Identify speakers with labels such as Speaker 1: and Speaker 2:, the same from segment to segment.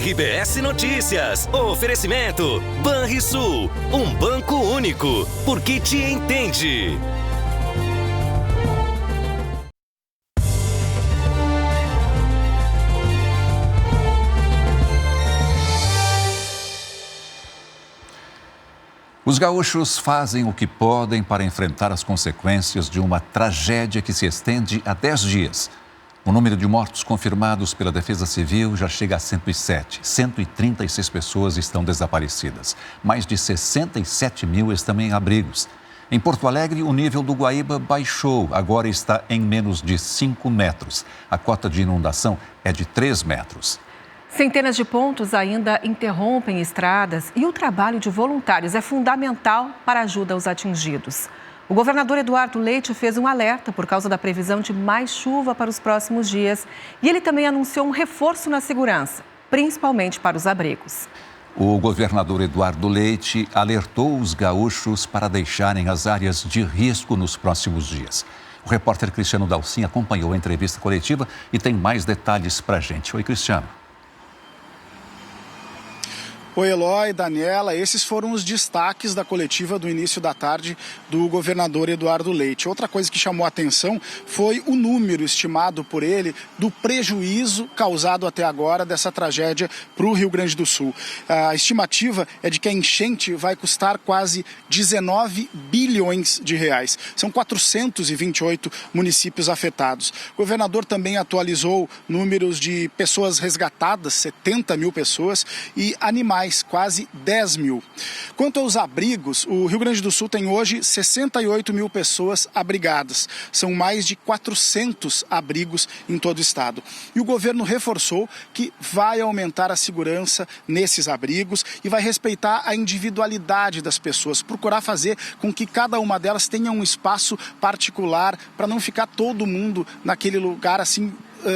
Speaker 1: RBS Notícias. Oferecimento Banrisul, um banco único, porque te entende.
Speaker 2: Os gaúchos fazem o que podem para enfrentar as consequências de uma tragédia que se estende há 10 dias. O número de mortos confirmados pela Defesa Civil já chega a 107. 136 pessoas estão desaparecidas. Mais de 67 mil estão em abrigos. Em Porto Alegre, o nível do Guaíba baixou. Agora está em menos de 5 metros. A cota de inundação é de 3 metros.
Speaker 3: Centenas de pontos ainda interrompem estradas e o trabalho de voluntários é fundamental para a ajuda aos atingidos. O governador Eduardo Leite fez um alerta por causa da previsão de mais chuva para os próximos dias e ele também anunciou um reforço na segurança, principalmente para os abrigos.
Speaker 2: O governador Eduardo Leite alertou os gaúchos para deixarem as áreas de risco nos próximos dias. O repórter Cristiano Dalcin acompanhou a entrevista coletiva e tem mais detalhes para a gente. Oi, Cristiano.
Speaker 4: Oi, Eloy, Daniela, esses foram os destaques da coletiva do início da tarde do governador Eduardo Leite. Outra coisa que chamou a atenção foi o número estimado por ele do prejuízo causado até agora dessa tragédia para o Rio Grande do Sul. A estimativa é de que a enchente vai custar quase 19 bilhões de reais. São 428 municípios afetados. O governador também atualizou números de pessoas resgatadas, 70 mil pessoas, e animais, quase 10 mil. Quanto aos abrigos, o Rio Grande do Sul tem hoje 68 mil pessoas abrigadas. São mais de 400 abrigos em todo o estado. E o governo reforçou que vai aumentar a segurança nesses abrigos e vai respeitar a individualidade das pessoas, procurar fazer com que cada uma delas tenha um espaço particular para não ficar todo mundo naquele lugar assim.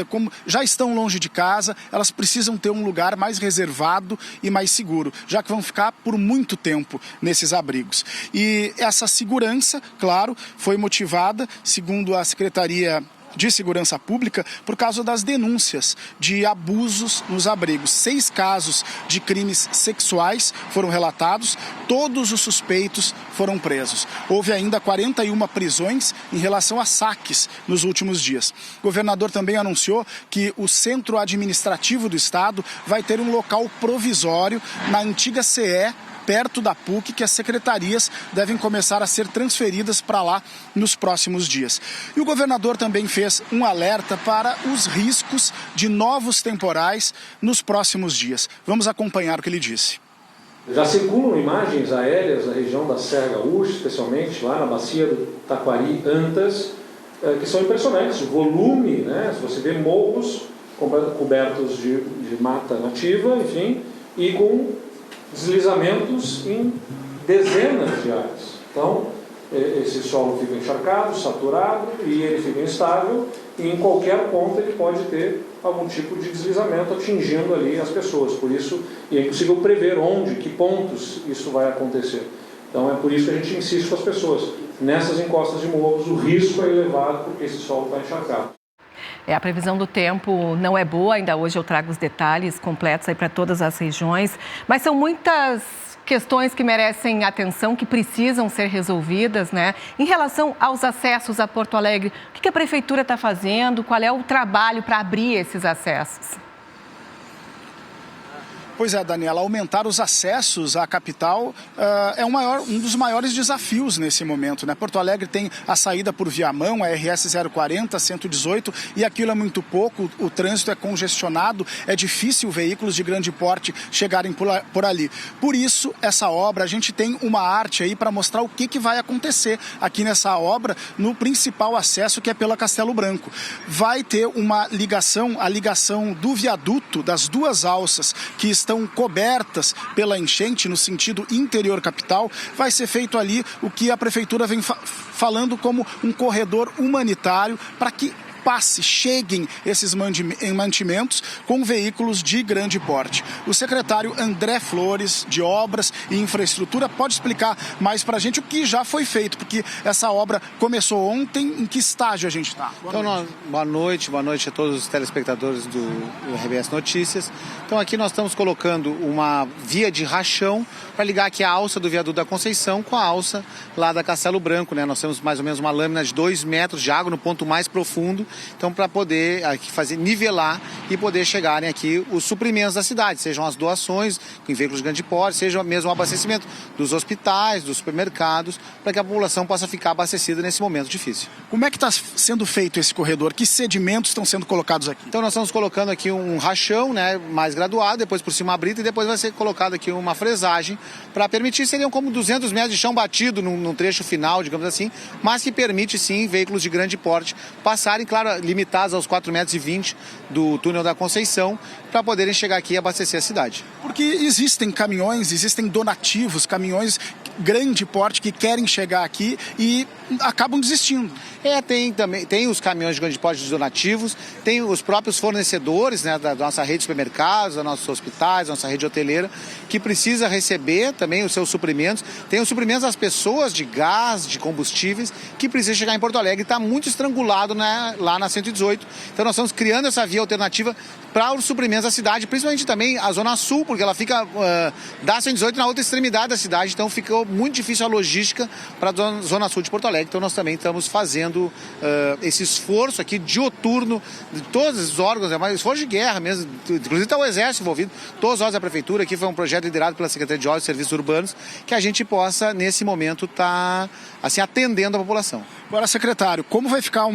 Speaker 4: Como já estão longe de casa, elas precisam ter um lugar mais reservado e mais seguro, já que vão ficar por muito tempo nesses abrigos. E essa segurança, claro, foi motivada, segundo a Secretaria de Segurança Pública, por causa das denúncias de abusos nos abrigos. 6 casos de crimes sexuais foram relatados, todos os suspeitos foram presos. Houve ainda 41 prisões em relação a saques nos últimos dias. O governador também anunciou que o Centro Administrativo do Estado vai ter um local provisório na antiga CE, perto da PUC, que as secretarias devem começar a ser transferidas para lá nos próximos dias. E o governador também fez um alerta para os riscos de novos temporais nos próximos dias. Vamos acompanhar o que ele disse.
Speaker 5: Já circulam imagens aéreas na região da Serra Gaúcha, especialmente lá na bacia do Taquari-Antas, que são impressionantes. O volume, né? Se você vê morros cobertos de mata nativa, enfim, e com deslizamentos em dezenas de áreas. Então, esse solo fica encharcado, saturado e ele fica instável e em qualquer ponto ele pode ter algum tipo de deslizamento atingindo ali as pessoas. Por isso, é impossível prever onde, que pontos isso vai acontecer. Então, é por isso que a gente insiste com as pessoas. Nessas encostas de morros, o risco é elevado porque esse solo está encharcado.
Speaker 3: A previsão do tempo não é boa, ainda hoje eu trago os detalhes completos aí para todas as regiões, mas são muitas questões que merecem atenção, que precisam ser resolvidas, né? Em relação aos acessos a Porto Alegre, o que a Prefeitura está fazendo? Qual é o trabalho para abrir esses acessos?
Speaker 4: Pois é, Daniela, aumentar os acessos à capital é um dos maiores desafios nesse momento, né? Porto Alegre tem a saída por Viamão, a RS 040, 118, e aquilo é muito pouco, o trânsito é congestionado, é difícil veículos de grande porte chegarem por ali. Por isso, essa obra, a gente tem uma arte aí para mostrar o que vai acontecer aqui nessa obra, no principal acesso, que é pela Castelo Branco. Vai ter uma ligação, a ligação do viaduto, das duas alças que estão cobertas pela enchente no sentido interior capital, vai ser feito ali o que a Prefeitura vem falando como um corredor humanitário para que cheguem esses mantimentos com veículos de grande porte. O secretário André Flores, de Obras e Infraestrutura, pode explicar mais para a gente o que já foi feito, porque essa obra começou ontem. Em que estágio a gente está?
Speaker 6: Boa noite a todos os telespectadores do RBS Notícias. Então aqui nós estamos colocando uma via de rachão para ligar aqui a alça do viaduto da Conceição com a alça lá da Castelo Branco, né? Nós temos mais ou menos uma lâmina de 2 metros de água no ponto mais profundo, então para poder aqui nivelar e poder chegarem aqui os suprimentos da cidade, sejam as doações em veículos de grande porte, seja mesmo o abastecimento dos hospitais, dos supermercados, para que a população possa ficar abastecida nesse momento difícil.
Speaker 4: Como é que está sendo feito esse corredor? Que sedimentos estão sendo colocados aqui?
Speaker 6: Então nós estamos colocando aqui um rachão, né, mais graduado, depois por cima uma brita e depois vai ser colocado aqui uma fresagem para permitir, seriam como 200 metros de chão batido num trecho final, digamos assim, mas que permite sim veículos de grande porte passarem, claro, limitados aos 4,20 metros do túnel da Conceição, para poderem chegar aqui e abastecer a cidade.
Speaker 4: Porque existem caminhões, existem donativos, caminhões grande porte que querem chegar aqui e acabam desistindo.
Speaker 6: Tem os caminhões de grande porte dos donativos, tem os próprios fornecedores, né, da nossa rede de supermercados, dos nossos hospitais, da nossa rede hoteleira, que precisa receber também os seus suprimentos. Tem os suprimentos das pessoas de gás, de combustíveis, que precisa chegar em Porto Alegre e está muito estrangulado, né, lá na 118. Então nós estamos criando essa via alternativa para os suprimentos da cidade, principalmente também a Zona Sul, porque ela fica da 118 na outra extremidade da cidade, então ficou muito difícil a logística para a Zona Sul de Porto Alegre. Então nós também estamos fazendo esse esforço aqui dioturno de todos os órgãos, é um esforço de guerra mesmo, inclusive está o Exército envolvido, todos os órgãos da Prefeitura, aqui foi um projeto liderado pela Secretaria de Obras e Serviços Urbanos, que a gente possa, nesse momento, estar assim, atendendo a população.
Speaker 4: Agora, secretário, como vai ficar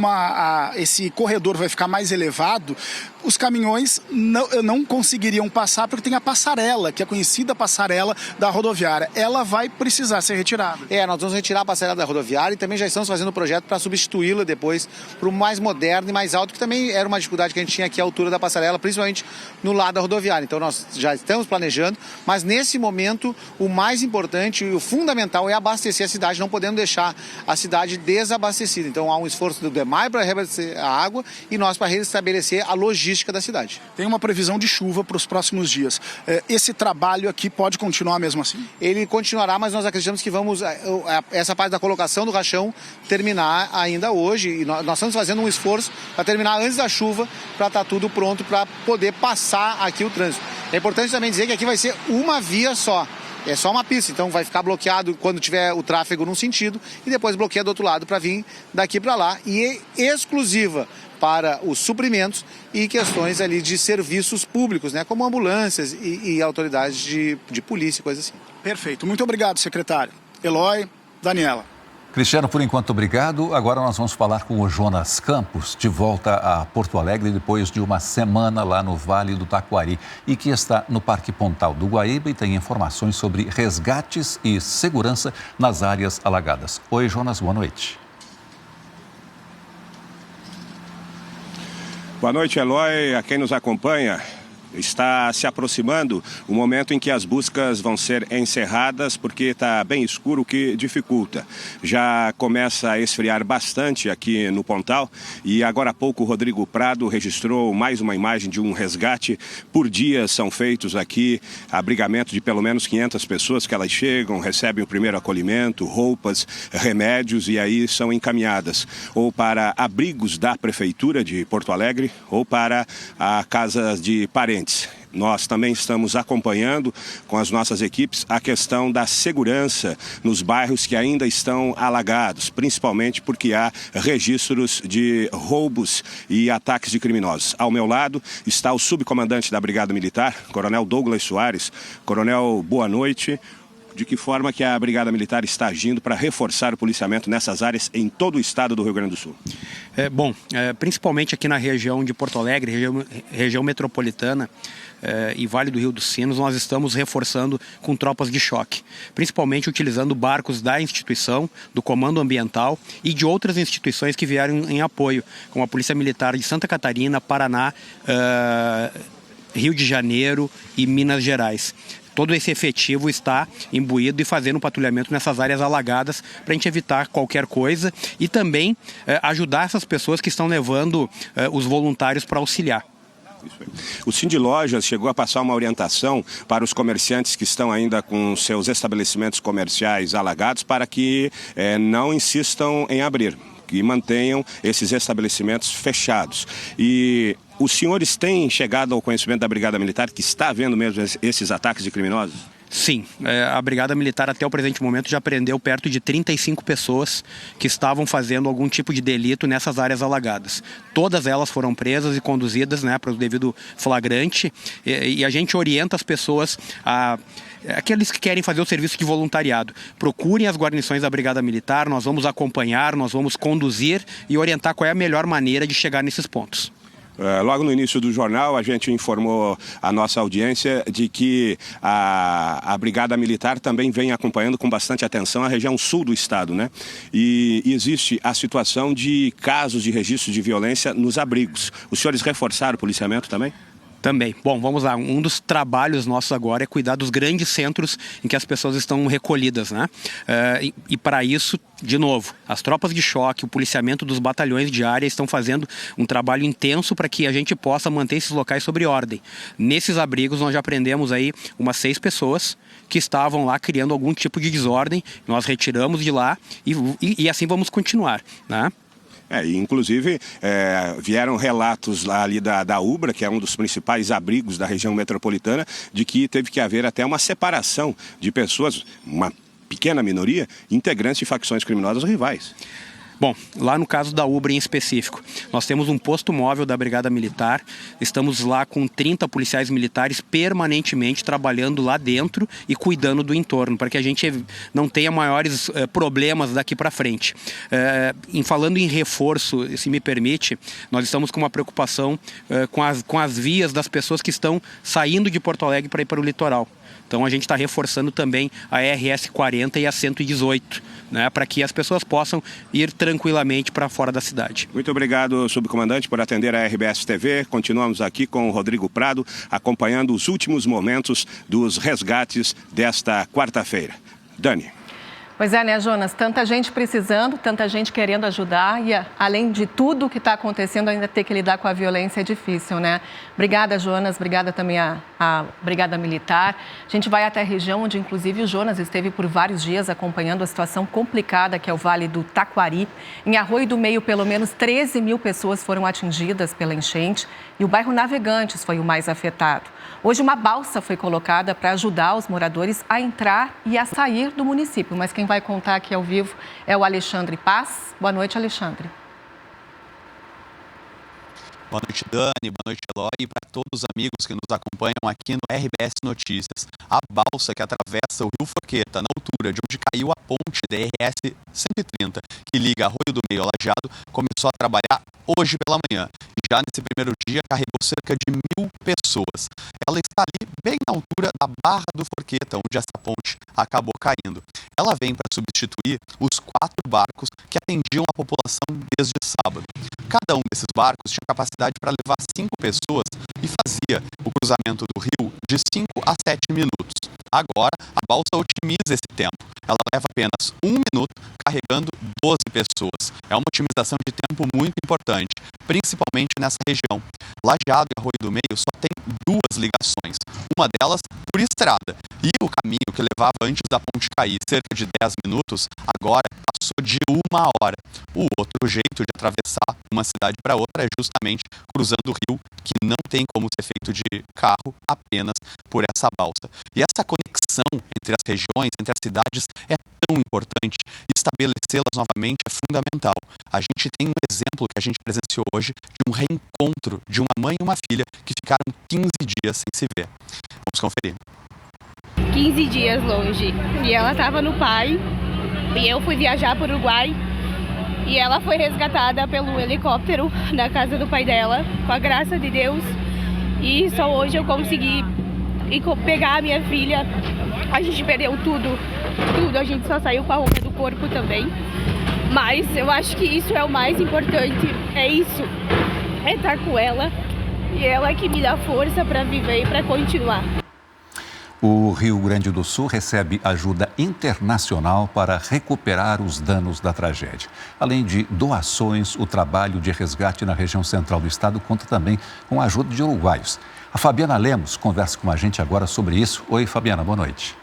Speaker 4: esse corredor vai ficar mais elevado, os caminhões não conseguiriam passar porque tem a passarela, que é a conhecida passarela da rodoviária. Ela vai precisar ser retirada.
Speaker 6: Nós vamos retirar a passarela da rodoviária e também já estamos fazendo um projeto para substituí-la depois para o mais moderno e mais alto, que também era uma dificuldade que a gente tinha aqui à altura da passarela, principalmente no lado da rodoviária. Então nós já estamos planejando, mas nesse momento o mais importante e o fundamental é abastecer a cidade, não podemos deixar a cidade desabastecida. Então há um esforço do DEMAI para reabastecer a água e nós para restabelecer a logística da cidade.
Speaker 4: Tem uma previsão de chuva para os próximos dias. Esse trabalho aqui pode continuar mesmo assim?
Speaker 6: Ele continuará, mas nós acreditamos que vamos, essa parte da colocação do rachão, terminar ainda hoje. E nós estamos fazendo um esforço para terminar antes da chuva, para estar tudo pronto para poder passar aqui o trânsito. É importante também dizer que aqui vai ser uma via só. É só uma pista, então vai ficar bloqueado quando tiver o tráfego num sentido e depois bloqueia do outro lado para vir daqui para lá. E é exclusiva para os suprimentos e questões ali de serviços públicos, né, como ambulâncias e autoridades de polícia e coisas assim.
Speaker 4: Perfeito. Muito obrigado, secretário. Eloy, Daniela.
Speaker 2: Cristiano, por enquanto, obrigado. Agora nós vamos falar com o Jonas Campos, de volta a Porto Alegre depois de uma semana lá no Vale do Taquari e que está no Parque Pontal do Guaíba e tem informações sobre resgates e segurança nas áreas alagadas. Oi, Jonas, boa noite.
Speaker 7: Boa noite, Eloy, a quem nos acompanha. Está se aproximando o momento em que as buscas vão ser encerradas, porque está bem escuro, o que dificulta. Já começa a esfriar bastante aqui no Pontal e agora há pouco o Rodrigo Prado registrou mais uma imagem de um resgate. Por dia são feitos aqui abrigamento de pelo menos 500 pessoas que elas chegam, recebem o primeiro acolhimento, roupas, remédios e aí são encaminhadas ou para abrigos da Prefeitura de Porto Alegre ou para a casas de parentes. Nós também estamos acompanhando com as nossas equipes a questão da segurança nos bairros que ainda estão alagados, principalmente porque há registros de roubos e ataques de criminosos. Ao meu lado está o subcomandante da Brigada Militar, Coronel Douglas Soares. Coronel, boa noite. De que forma que a Brigada Militar está agindo para reforçar o policiamento nessas áreas em todo o estado do Rio Grande do Sul?
Speaker 8: Principalmente aqui na região de Porto Alegre, região metropolitana e Vale do Rio dos Sinos, nós estamos reforçando com tropas de choque, principalmente utilizando barcos da instituição, do Comando Ambiental e de outras instituições que vieram em apoio, como a Polícia Militar de Santa Catarina, Paraná, Rio de Janeiro e Minas Gerais. Todo esse efetivo está imbuído e fazendo um patrulhamento nessas áreas alagadas para a gente evitar qualquer coisa e também ajudar essas pessoas que estão levando os voluntários para auxiliar.
Speaker 7: O Cindy Lojas chegou a passar uma orientação para os comerciantes que estão ainda com seus estabelecimentos comerciais alagados para que não insistam em abrir, que mantenham esses estabelecimentos fechados. E os senhores têm chegado ao conhecimento da Brigada Militar que está havendo mesmo esses ataques de criminosos?
Speaker 8: Sim, a Brigada Militar até o presente momento já prendeu perto de 35 pessoas que estavam fazendo algum tipo de delito nessas áreas alagadas. Todas elas foram presas e conduzidas, né, para o devido flagrante e a gente orienta as pessoas aqueles que querem fazer o serviço de voluntariado, procurem as guarnições da Brigada Militar, nós vamos acompanhar, nós vamos conduzir e orientar qual é a melhor maneira de chegar nesses pontos.
Speaker 7: Logo no início do jornal, a gente informou a nossa audiência de que a Brigada Militar também vem acompanhando com bastante atenção a região sul do estado, né? E existe a situação de casos de registro de violência nos abrigos. Os senhores reforçaram o policiamento também?
Speaker 8: Também. Bom, vamos lá. Um dos trabalhos nossos agora é cuidar dos grandes centros em que as pessoas estão recolhidas, né? E para isso, de novo, as tropas de choque, o policiamento dos batalhões de área estão fazendo um trabalho intenso para que a gente possa manter esses locais sob ordem. Nesses abrigos nós já prendemos aí umas 6 pessoas que estavam lá criando algum tipo de desordem. Nós retiramos de lá e assim vamos continuar, né?
Speaker 7: Inclusive, vieram relatos lá ali da Ubra, que é um dos principais abrigos da região metropolitana, de que teve que haver até uma separação de pessoas, uma pequena minoria, integrantes de facções criminosas rivais.
Speaker 8: Bom, lá no caso da Ubra em específico, nós temos um posto móvel da Brigada Militar, estamos lá com 30 policiais militares permanentemente trabalhando lá dentro e cuidando do entorno, para que a gente não tenha maiores problemas daqui para frente. Falando em reforço, se me permite, nós estamos com uma preocupação com as vias das pessoas que estão saindo de Porto Alegre para ir para o litoral. Então a gente está reforçando também a RS 40 e a 118, né, para que as pessoas possam ir tranquilamente para fora da cidade.
Speaker 7: Muito obrigado, subcomandante, por atender a RBS TV. Continuamos aqui com o Rodrigo Prado, acompanhando os últimos momentos dos resgates desta quarta-feira. Dani.
Speaker 3: Pois é, né, Jonas? Tanta gente precisando, tanta gente querendo ajudar e, além de tudo que está acontecendo, ainda ter que lidar com a violência é difícil, né? Obrigada, Jonas. Obrigada também à Brigada Militar. A gente vai até a região onde, inclusive, o Jonas esteve por vários dias acompanhando a situação complicada que é o Vale do Taquari. Em Arroio do Meio, pelo menos 13 mil pessoas foram atingidas pela enchente e o bairro Navegantes foi o mais afetado. Hoje, uma balsa foi colocada para ajudar os moradores a entrar e a sair do município. Mas quem vai contar aqui ao vivo é o Alexandre Paz. Boa noite, Alexandre.
Speaker 9: Boa noite, Dani. Boa noite, Eloy. E para todos os amigos que nos acompanham aqui no RBS Notícias. A balsa que atravessa o Rio Forqueta, na altura de onde caiu a ponte da RS 130, que liga Arroio do Meio ao Lajeado, começou a trabalhar hoje pela manhã. E já nesse primeiro dia carregou cerca de 1.000 pessoas. Ela está ali bem na altura da Barra do Forqueta, onde essa ponte acabou caindo. Ela vem para substituir os 4 barcos que atendiam a população desde sábado. Cada um desses barcos tinha capacidade para levar 5 pessoas e fazia o cruzamento do rio de 5 a 7 minutos. Agora, a balsa otimiza esse tempo. Ela leva apenas 1 minuto carregando 12 pessoas. É uma otimização de tempo muito importante, principalmente nessa região. Lajeado e Arroio do Meio só tem 2 ligações, uma delas por estrada. E o caminho que levava antes da ponte cair cerca de 10 minutos, agora passou de 1 hora. O outro jeito de atravessar uma cidade para outra é justamente cruzando o rio, que não tem como ser feito de carro, apenas por essa balsa. E essa conexão entre as regiões, entre as cidades, é tão importante. Estabelecê-las novamente é fundamental. A gente tem um exemplo que a gente presenciou hoje de um reencontro de uma mãe e uma filha que ficaram 15 dias sem se ver. Vamos conferir.
Speaker 10: 15 dias longe. E ela estava no pai, e eu fui viajar para o Uruguai, e ela foi resgatada pelo helicóptero da casa do pai dela, com a graça de Deus. E só hoje eu consegui pegar a minha filha. A gente perdeu tudo, a gente só saiu com a roupa do corpo também. Mas eu acho que isso é o mais importante, é isso, é estar com ela E ela que me dá força para viver e para continuar.
Speaker 2: O Rio Grande do Sul recebe ajuda internacional para recuperar os danos da tragédia. Além de doações, o trabalho de resgate na região central do estado conta também com a ajuda de uruguaios. A Fabiana Lemos conversa com a gente agora sobre isso. Oi, Fabiana, boa noite.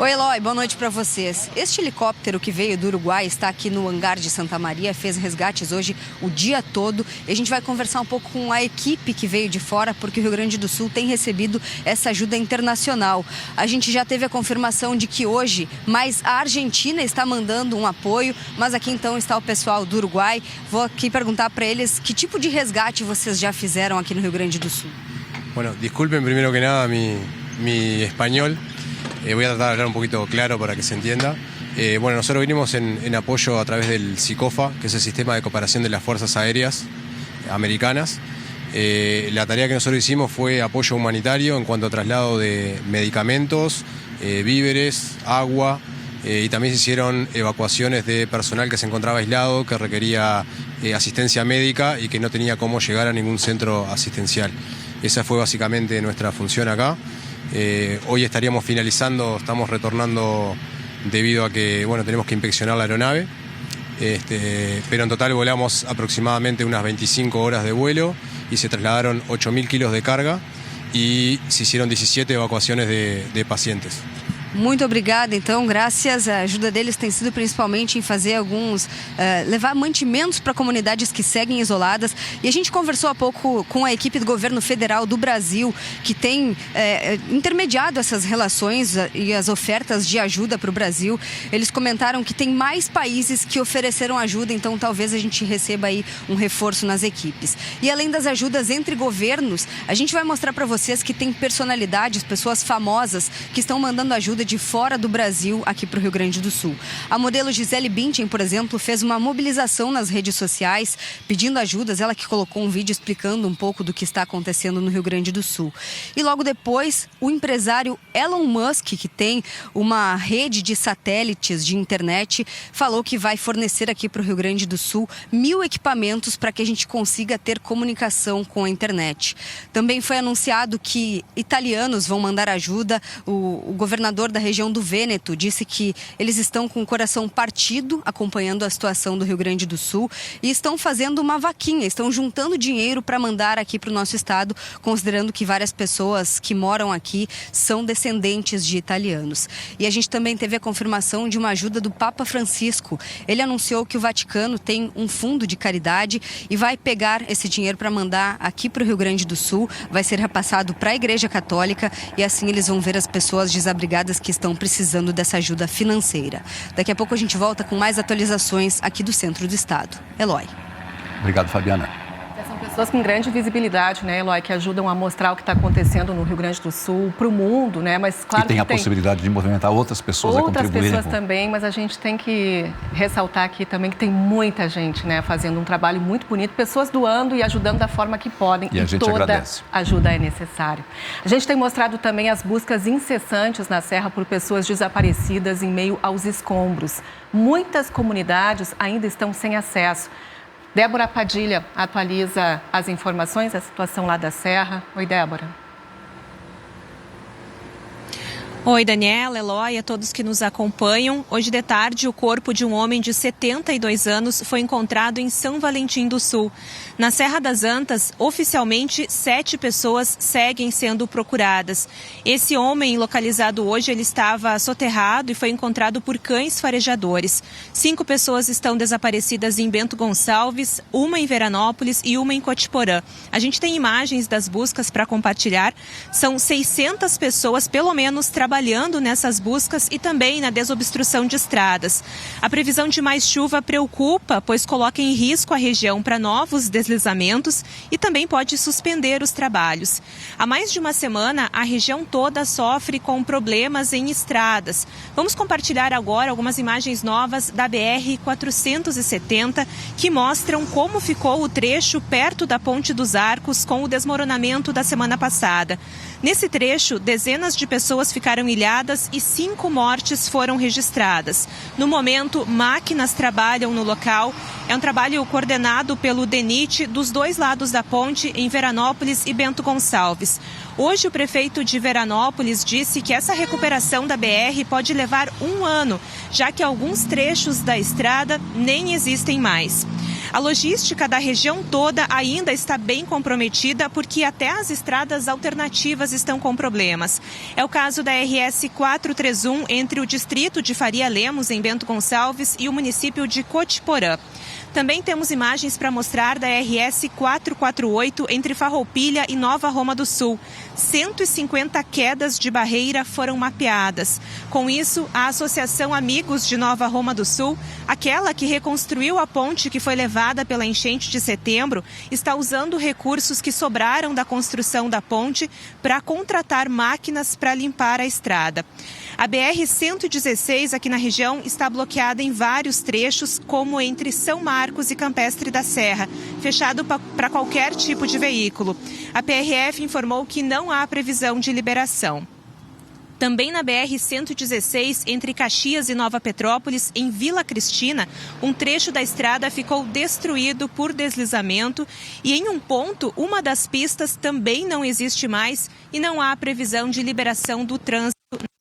Speaker 11: Oi, Eloy, boa noite para vocês. Este helicóptero que veio do Uruguai está aqui no hangar de Santa Maria, fez resgates hoje o dia todo. E a gente vai conversar um pouco com a equipe que veio de fora, porque o Rio Grande do Sul tem recebido essa ajuda internacional. A gente já teve a confirmação de que hoje, mas a Argentina está mandando um apoio, mas aqui então está o pessoal do Uruguai. Vou aqui perguntar para eles que tipo de resgate vocês já fizeram aqui no Rio Grande do Sul.
Speaker 12: Bueno, disculpen primero que nada mi español. Voy a tratar de hablar un poquito claro para que se entienda. Bueno, nosotros vinimos en apoyo a través del SICOFA, que es el Sistema de Cooperación de las Fuerzas Aéreas Americanas. La tarea que nosotros hicimos fue apoyo humanitario en cuanto a traslado de medicamentos, víveres, agua, y también se hicieron evacuaciones de personal que se encontraba aislado, que requería asistencia médica y que no tenía cómo llegar a ningún centro asistencial. Esa fue básicamente nuestra función acá. Hoy estaríamos finalizando, estamos retornando debido a que tenemos que inspeccionar la aeronave, pero en total volamos aproximadamente unas 25 horas de vuelo y se trasladaron 8.000 kilos de carga y se hicieron 17 evacuaciones de pacientes.
Speaker 11: Muito obrigada, então, graças à ajuda deles tem sido principalmente em fazer levar mantimentos para comunidades que seguem isoladas. E a gente conversou há pouco com a equipe do governo federal do Brasil, que tem intermediado essas relações e as ofertas de ajuda para o Brasil. Eles comentaram que tem mais países que ofereceram ajuda, então talvez a gente receba aí um reforço nas equipes. E além das ajudas entre governos, a gente vai mostrar para vocês que tem personalidades, pessoas famosas que estão mandando ajuda de fora do Brasil aqui para o Rio Grande do Sul. A modelo Gisele Bündchen, por exemplo, fez uma mobilização nas redes sociais pedindo ajudas. Ela que colocou um vídeo explicando um pouco do que está acontecendo no Rio Grande do Sul. E logo depois, o empresário Elon Musk, que tem uma rede de satélites de internet, falou que vai fornecer aqui para o Rio Grande do Sul 1.000 equipamentos para que a gente consiga ter comunicação com a internet. Também foi anunciado que italianos vão mandar ajuda. O governador da região do Vêneto disse que eles estão com o coração partido acompanhando a situação do Rio Grande do Sul e estão fazendo uma vaquinha, estão juntando dinheiro para mandar aqui para o nosso estado, considerando que várias pessoas que moram aqui são descendentes de italianos. E a gente também teve a confirmação de uma ajuda do Papa Francisco. Ele anunciou que o Vaticano tem um fundo de caridade e vai pegar esse dinheiro para mandar aqui para o Rio Grande do Sul, vai ser repassado para a Igreja Católica e assim eles vão ver as pessoas desabrigadas que estão precisando dessa ajuda financeira. Daqui a pouco a gente volta com mais atualizações aqui do centro do estado. Eloy.
Speaker 2: Obrigado, Fabiana.
Speaker 3: São pessoas com grande visibilidade, né, Eloy, que ajudam a mostrar o que está acontecendo no Rio Grande do Sul para o mundo, né? Mas claro
Speaker 2: que tem a possibilidade de movimentar outras pessoas a contribuírem.
Speaker 3: Outras pessoas também, mas a gente tem que ressaltar aqui também que tem muita gente, né, fazendo um trabalho muito bonito, pessoas doando e ajudando da forma que podem.
Speaker 2: E a gente
Speaker 3: toda
Speaker 2: agradece.
Speaker 3: Ajuda é necessária. A gente tem mostrado também as buscas incessantes na Serra por pessoas desaparecidas em meio aos escombros. Muitas comunidades ainda estão sem acesso. Débora Padilha atualiza as informações, a situação lá da Serra. Oi, Débora.
Speaker 13: Oi, Daniela, Eloy, a todos que nos acompanham. Hoje de tarde, o corpo de um homem de 72 anos foi encontrado em São Valentim do Sul. Na Serra das Antas, oficialmente, 7 pessoas seguem sendo procuradas. Esse homem, localizado hoje, ele estava soterrado e foi encontrado por cães farejadores. 5 pessoas estão desaparecidas em Bento Gonçalves, uma em Veranópolis e uma em Cotiporã. A gente tem imagens das buscas para compartilhar. São 600 pessoas, pelo menos, trabalhando nessas buscas e também na desobstrução de estradas. A previsão de mais chuva preocupa, pois coloca em risco a região para novos deslizamentos e também pode suspender os trabalhos. Há mais de uma semana, a região toda sofre com problemas em estradas. Vamos compartilhar agora algumas imagens novas da BR-470 que mostram como ficou o trecho perto da Ponte dos Arcos com o desmoronamento da semana passada. Nesse trecho, dezenas de pessoas ficaram ficaram ilhadas e 5 mortes foram registradas. No momento, máquinas trabalham no local. É um trabalho coordenado pelo DENIT dos 2 lados da ponte, em Veranópolis e Bento Gonçalves. Hoje, o prefeito de Veranópolis disse que essa recuperação da BR pode levar 1 ano, já que alguns trechos da estrada nem existem mais. A logística da região toda ainda está bem comprometida porque até as estradas alternativas estão com problemas. É o caso da RS 431 entre o distrito de Faria Lemos, em Bento Gonçalves, e o município de Cotiporã. Também temos imagens para mostrar da RS 448 entre Farroupilha e Nova Roma do Sul. 150 quedas de barreira foram mapeadas. Com isso, a Associação Amigos de Nova Roma do Sul, aquela que reconstruiu a ponte que foi levada pela enchente de setembro, está usando recursos que sobraram da construção da ponte para contratar máquinas para limpar a estrada. A BR-116 aqui na região está bloqueada em vários trechos, como entre São Marcos e Campestre da Serra, fechado para qualquer tipo de veículo. A PRF informou que não há previsão de liberação. Também na BR-116, entre Caxias e Nova Petrópolis, em Vila Cristina, um trecho da estrada ficou destruído por deslizamento e em um ponto, uma das pistas também não existe mais e não há previsão de liberação do trânsito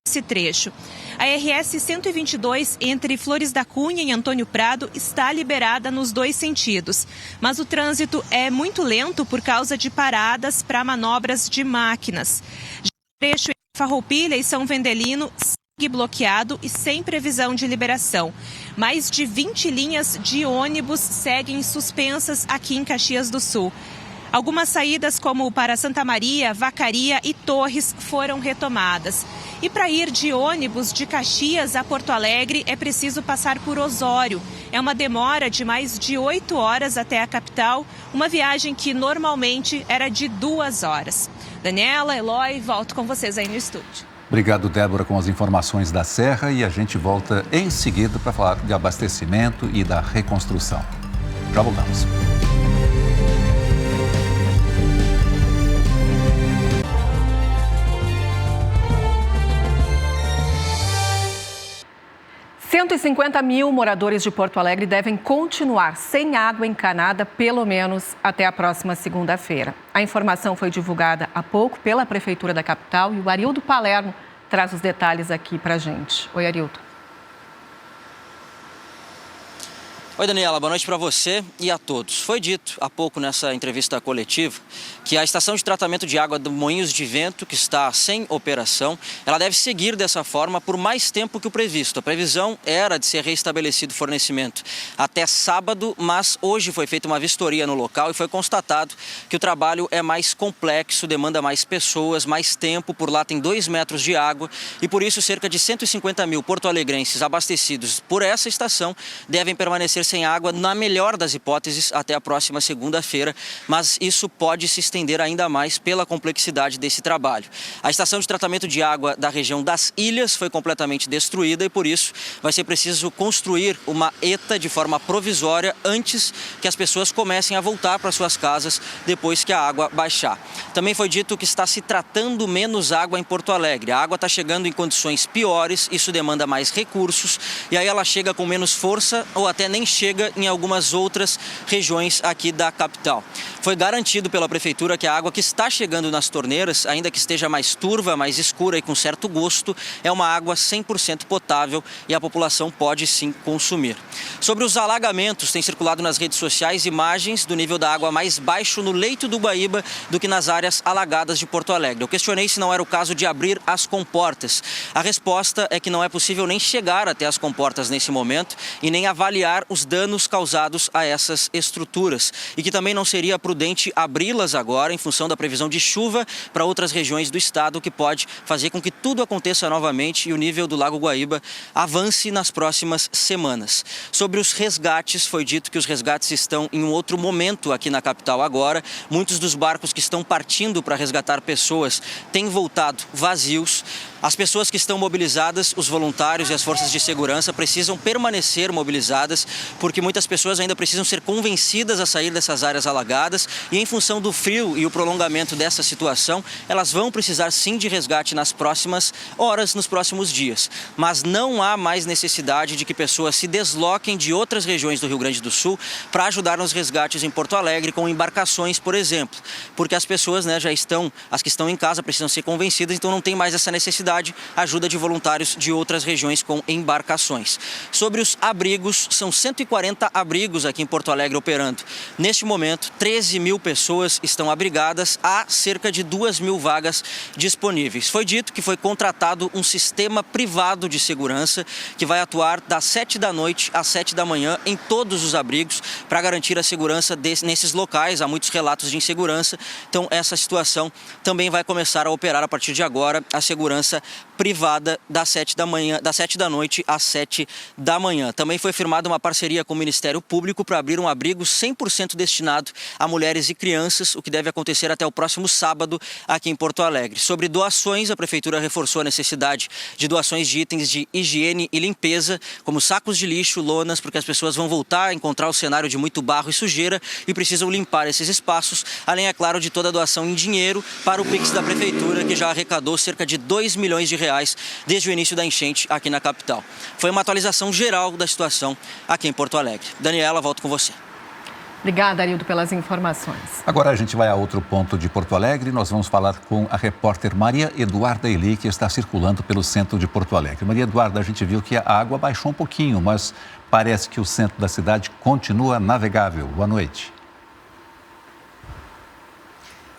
Speaker 13: nesse trecho. A RS 122 entre Flores da Cunha e Antônio Prado está liberada nos 2 sentidos, mas o trânsito é muito lento por causa de paradas para manobras de máquinas. Já o trecho entre Farroupilha e São Vendelino segue bloqueado e sem previsão de liberação. Mais de 20 linhas de ônibus seguem suspensas aqui em Caxias do Sul. Algumas saídas, como para Santa Maria, Vacaria e Torres, foram retomadas. E para ir de ônibus de Caxias a Porto Alegre, é preciso passar por Osório. É uma demora de mais de 8 horas até a capital, uma viagem que normalmente era de 2 horas. Daniela, Eloy, volto com vocês aí no estúdio.
Speaker 2: Obrigado, Débora, com as informações da Serra, e a gente volta em seguida para falar de abastecimento e da reconstrução. Já voltamos.
Speaker 3: $150 mil moradores de Porto Alegre devem continuar sem água encanada pelo menos até a próxima segunda-feira. A informação foi divulgada há pouco pela Prefeitura da capital e o Arildo Palermo traz os detalhes aqui para a gente. Oi, Arildo.
Speaker 14: Oi, Daniela, boa noite para você e a todos. Foi dito há pouco nessa entrevista coletiva que a estação de tratamento de água do Moinhos de Vento, que está sem operação, ela deve seguir dessa forma por mais tempo que o previsto. A previsão era de ser reestabelecido o fornecimento até sábado, mas hoje foi feita uma vistoria no local e foi constatado que o trabalho é mais complexo, demanda mais pessoas, mais tempo. Por lá tem 2 metros de água e por isso cerca de 150 mil porto-alegrenses abastecidos por essa estação devem permanecer sem água, na melhor das hipóteses, até a próxima segunda-feira, mas isso pode se estender ainda mais pela complexidade desse trabalho. A estação de tratamento de água da região das Ilhas foi completamente destruída e por isso vai ser preciso construir uma ETA de forma provisória antes que as pessoas comecem a voltar para suas casas depois que a água baixar. Também foi dito que está se tratando menos água em Porto Alegre. A água está chegando em condições piores, isso demanda mais recursos e aí ela chega com menos força ou até nem chega em algumas outras regiões aqui da capital. Foi garantido pela Prefeitura que a água que está chegando nas torneiras, ainda que esteja mais turva, mais escura e com certo gosto, é uma água 100% potável e a população pode sim consumir. Sobre os alagamentos, tem circulado nas redes sociais imagens do nível da água mais baixo no leito do Guaíba do que nas áreas alagadas de Porto Alegre. Eu questionei se não era o caso de abrir as comportas. A resposta é que não é possível nem chegar até as comportas nesse momento e nem avaliar os danos causados a essas estruturas e que também não seria prudente abri-las agora em função da previsão de chuva para outras regiões do estado, o que pode fazer com que tudo aconteça novamente e o nível do Lago Guaíba avance nas próximas semanas. Sobre os resgates, foi dito que os resgates estão em um outro momento aqui na capital agora. Muitos dos barcos que estão partindo para resgatar pessoas têm voltado vazios. As pessoas que estão mobilizadas, os voluntários e as forças de segurança precisam permanecer mobilizadas, porque muitas pessoas ainda precisam ser convencidas a sair dessas áreas alagadas e, em função do frio e o prolongamento dessa situação, elas vão precisar sim de resgate nas próximas horas, nos próximos dias. Mas não há mais necessidade de que pessoas se desloquem de outras regiões do Rio Grande do Sul para ajudar nos resgates em Porto Alegre com embarcações, por exemplo, porque as pessoas, as que estão em casa precisam ser convencidas, então não tem mais essa necessidade. Ajuda de voluntários de outras regiões com embarcações. Sobre os abrigos, são 140 abrigos aqui em Porto Alegre operando. Neste momento, 13 mil pessoas estão abrigadas, há cerca de 2 mil vagas disponíveis. Foi dito que foi contratado um sistema privado de segurança que vai atuar das 7 da noite às 7 da manhã em todos os abrigos para garantir a segurança nesses locais. Há muitos relatos de insegurança, então essa situação também vai começar a operar a partir de agora, a segurança privada das 7 da noite às 7 da manhã. Também foi firmada uma parceria com o Ministério Público para abrir um abrigo 100% destinado a mulheres e crianças, o que deve acontecer até o próximo sábado aqui em Porto Alegre. Sobre doações, a Prefeitura reforçou a necessidade de doações de itens de higiene e limpeza, como sacos de lixo, lonas, porque as pessoas vão voltar a encontrar o cenário de muito barro e sujeira e precisam limpar esses espaços, além, é claro, de toda a doação em dinheiro para o Pix da Prefeitura, que já arrecadou cerca de 2 milhões de reais desde o início da enchente aqui na capital. Foi uma atualização geral da situação aqui em Porto Alegre. Daniela, volto com você.
Speaker 3: Obrigada, Arildo, pelas informações.
Speaker 2: Agora a gente vai a outro ponto de Porto Alegre. Nós vamos falar com a repórter Maria Eduarda Eli, que está circulando pelo centro de Porto Alegre. Maria Eduarda, a gente viu que a água baixou um pouquinho, mas parece que o centro da cidade continua navegável. Boa noite.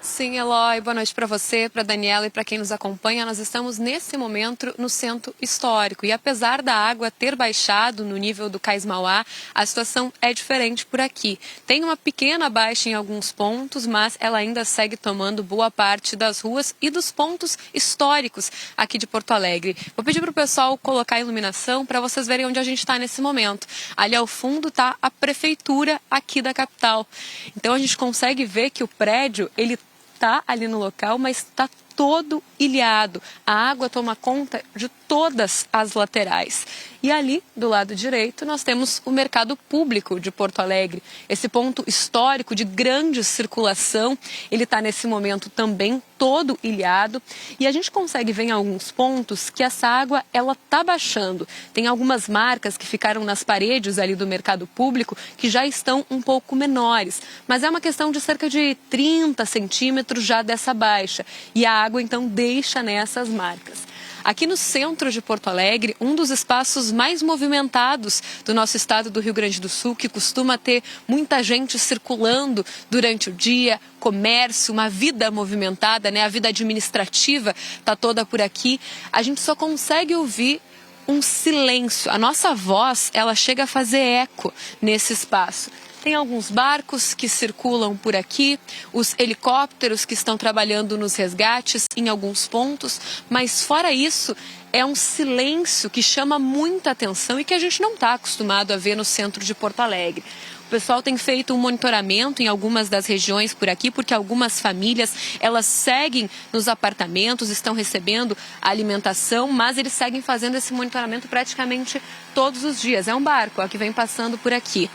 Speaker 15: Sim, Eloy, boa noite para você, para a Daniela e para quem nos acompanha. Nós estamos nesse momento no centro histórico e apesar da água ter baixado no nível do Cais Mauá, a situação é diferente por aqui. Tem uma pequena baixa em alguns pontos, mas ela ainda segue tomando boa parte das ruas e dos pontos históricos aqui de Porto Alegre. Vou pedir para o pessoal colocar a iluminação para vocês verem onde a gente está nesse momento. Ali ao fundo está a prefeitura aqui da capital. Então a gente consegue ver que o prédio, ele está ali no local, mas está todo ilhado. A água toma conta de todas as laterais. E ali, do lado direito, nós temos o mercado público de Porto Alegre. Esse ponto histórico de grande circulação, ele está nesse momento também todo ilhado. E a gente consegue ver em alguns pontos que essa água, ela está baixando. Tem algumas marcas que ficaram nas paredes ali do mercado público que já estão um pouco menores. Mas é uma questão de cerca de 30 centímetros já dessa baixa. E a água, então, deixa nessas marcas. Aqui no centro de Porto Alegre, um dos espaços mais movimentados do nosso estado do Rio Grande do Sul, que costuma ter muita gente circulando durante o dia, comércio, uma vida movimentada, né? A vida administrativa está toda por aqui. A gente só consegue ouvir um silêncio. A nossa voz, ela chega a fazer eco nesse espaço. Tem alguns barcos que circulam por aqui, os helicópteros que estão trabalhando nos resgates em alguns pontos, mas fora isso, é um silêncio que chama muita atenção e que a gente não está acostumado a ver no centro de Porto Alegre. O pessoal tem feito um monitoramento em algumas das regiões por aqui, porque algumas famílias, elas seguem nos apartamentos, estão recebendo a alimentação, mas eles seguem fazendo esse monitoramento praticamente todos os dias. É um barco que vem passando por aqui.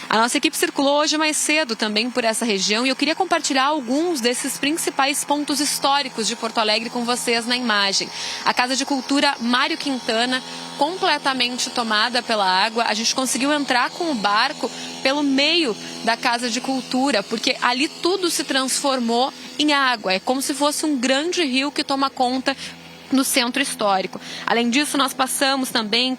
Speaker 15: A nossa equipe circulou hoje mais cedo também por essa região e eu queria compartilhar alguns desses principais pontos históricos de Porto Alegre com vocês na imagem. A Casa de Cultura Mário Quintana, completamente tomada pela água. A gente conseguiu entrar com o barco pelo meio da Casa de Cultura, porque ali tudo se transformou em água. É como se fosse um grande rio que toma conta no centro histórico. Além disso, nós passamos também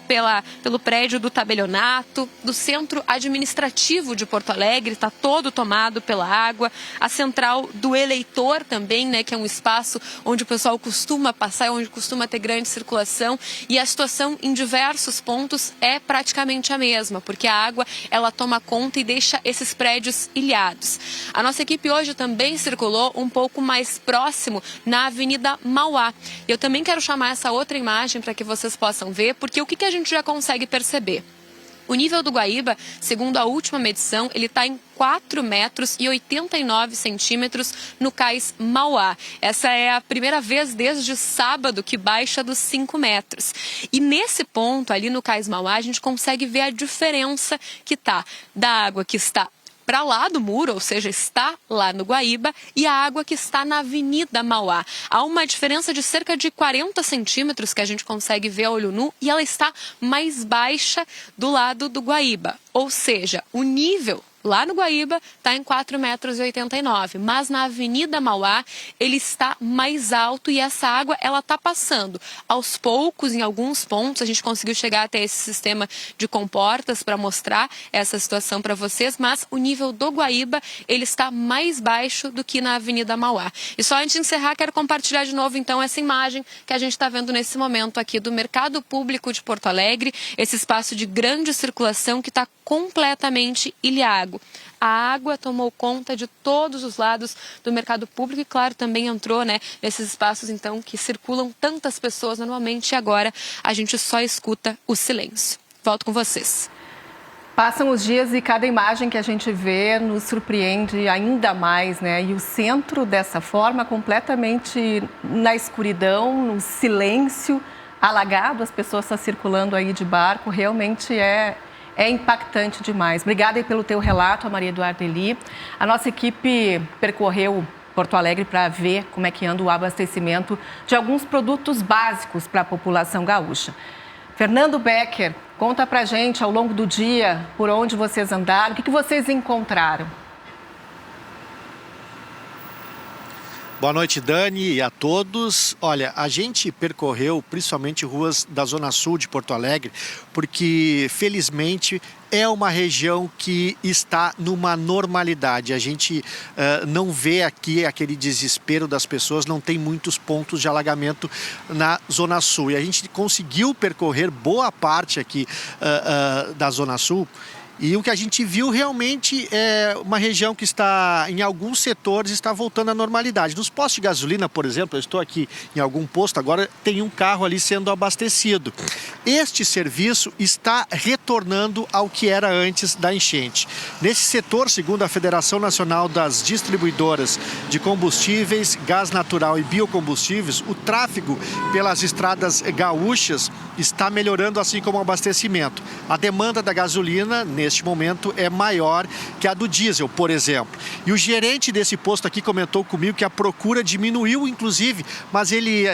Speaker 15: pelo prédio do tabelionato, do centro administrativo de Porto Alegre, está todo tomado pela água, a central do eleitor também, né, que é um espaço onde o pessoal costuma passar, onde costuma ter grande circulação, e a situação em diversos pontos é praticamente a mesma, porque a água, ela toma conta e deixa esses prédios ilhados. A nossa equipe hoje também circulou um pouco mais próximo na Avenida Mauá. Eu também quero chamar essa outra imagem para que vocês possam ver, porque o que a gente já consegue perceber? O nível do Guaíba, segundo a última medição, ele está em 4,89 metros no cais Mauá. Essa é a primeira vez desde sábado que baixa dos 5 metros. E nesse ponto, ali no cais Mauá, a gente consegue ver a diferença que tá da água que está para lá do muro, ou seja, está lá no Guaíba, e a água que está na Avenida Mauá. Há uma diferença de cerca de 40 centímetros que a gente consegue ver a olho nu, e ela está mais baixa do lado do Guaíba. Ou seja, o nível lá no Guaíba está em 4,89 metros, mas na Avenida Mauá ele está mais alto e essa água ela está passando aos poucos em alguns pontos. A gente conseguiu chegar até esse sistema de comportas para mostrar essa situação para vocês, mas o nível do Guaíba ele está mais baixo do que na Avenida Mauá. E só antes de encerrar, quero compartilhar de novo então essa imagem que a gente está vendo nesse momento aqui do Mercado Público de Porto Alegre, esse espaço de grande circulação que está completamente ilhado. A água tomou conta de todos os lados do mercado público e, claro, também entrou, nesses espaços, então, que circulam tantas pessoas normalmente, e agora a gente só escuta o silêncio. Volto com vocês.
Speaker 3: Passam os dias e cada imagem que a gente vê nos surpreende ainda mais, E o centro, dessa forma, completamente na escuridão, no silêncio, alagado, as pessoas estão circulando aí de barco, realmente é impactante demais. Obrigada aí pelo teu relato, a Maria Eduarda Eli. A nossa equipe percorreu Porto Alegre para ver como é que anda o abastecimento de alguns produtos básicos para a população gaúcha. Fernando Becker, conta pra gente ao longo do dia por onde vocês andaram, o que vocês encontraram?
Speaker 16: Boa noite, Dani, e a todos. Olha, a gente percorreu principalmente ruas da Zona Sul de Porto Alegre, porque, felizmente, é uma região que está numa normalidade. A gente não vê aqui aquele desespero das pessoas, não tem muitos pontos de alagamento na Zona Sul. E a gente conseguiu percorrer boa parte aqui da Zona Sul. E o que a gente viu realmente é uma região que está, em alguns setores, está voltando à normalidade. Nos postos de gasolina, por exemplo, eu estou aqui em algum posto, agora tem um carro ali sendo abastecido. Este serviço está retornando ao que era antes da enchente. Nesse setor, segundo a Federação Nacional das Distribuidoras de Combustíveis, Gás Natural e Biocombustíveis, o tráfego pelas estradas gaúchas está melhorando, assim como o abastecimento. A demanda da gasolina, neste momento, é maior que a do diesel, por exemplo. E o gerente desse posto aqui comentou comigo que a procura diminuiu, inclusive, mas ele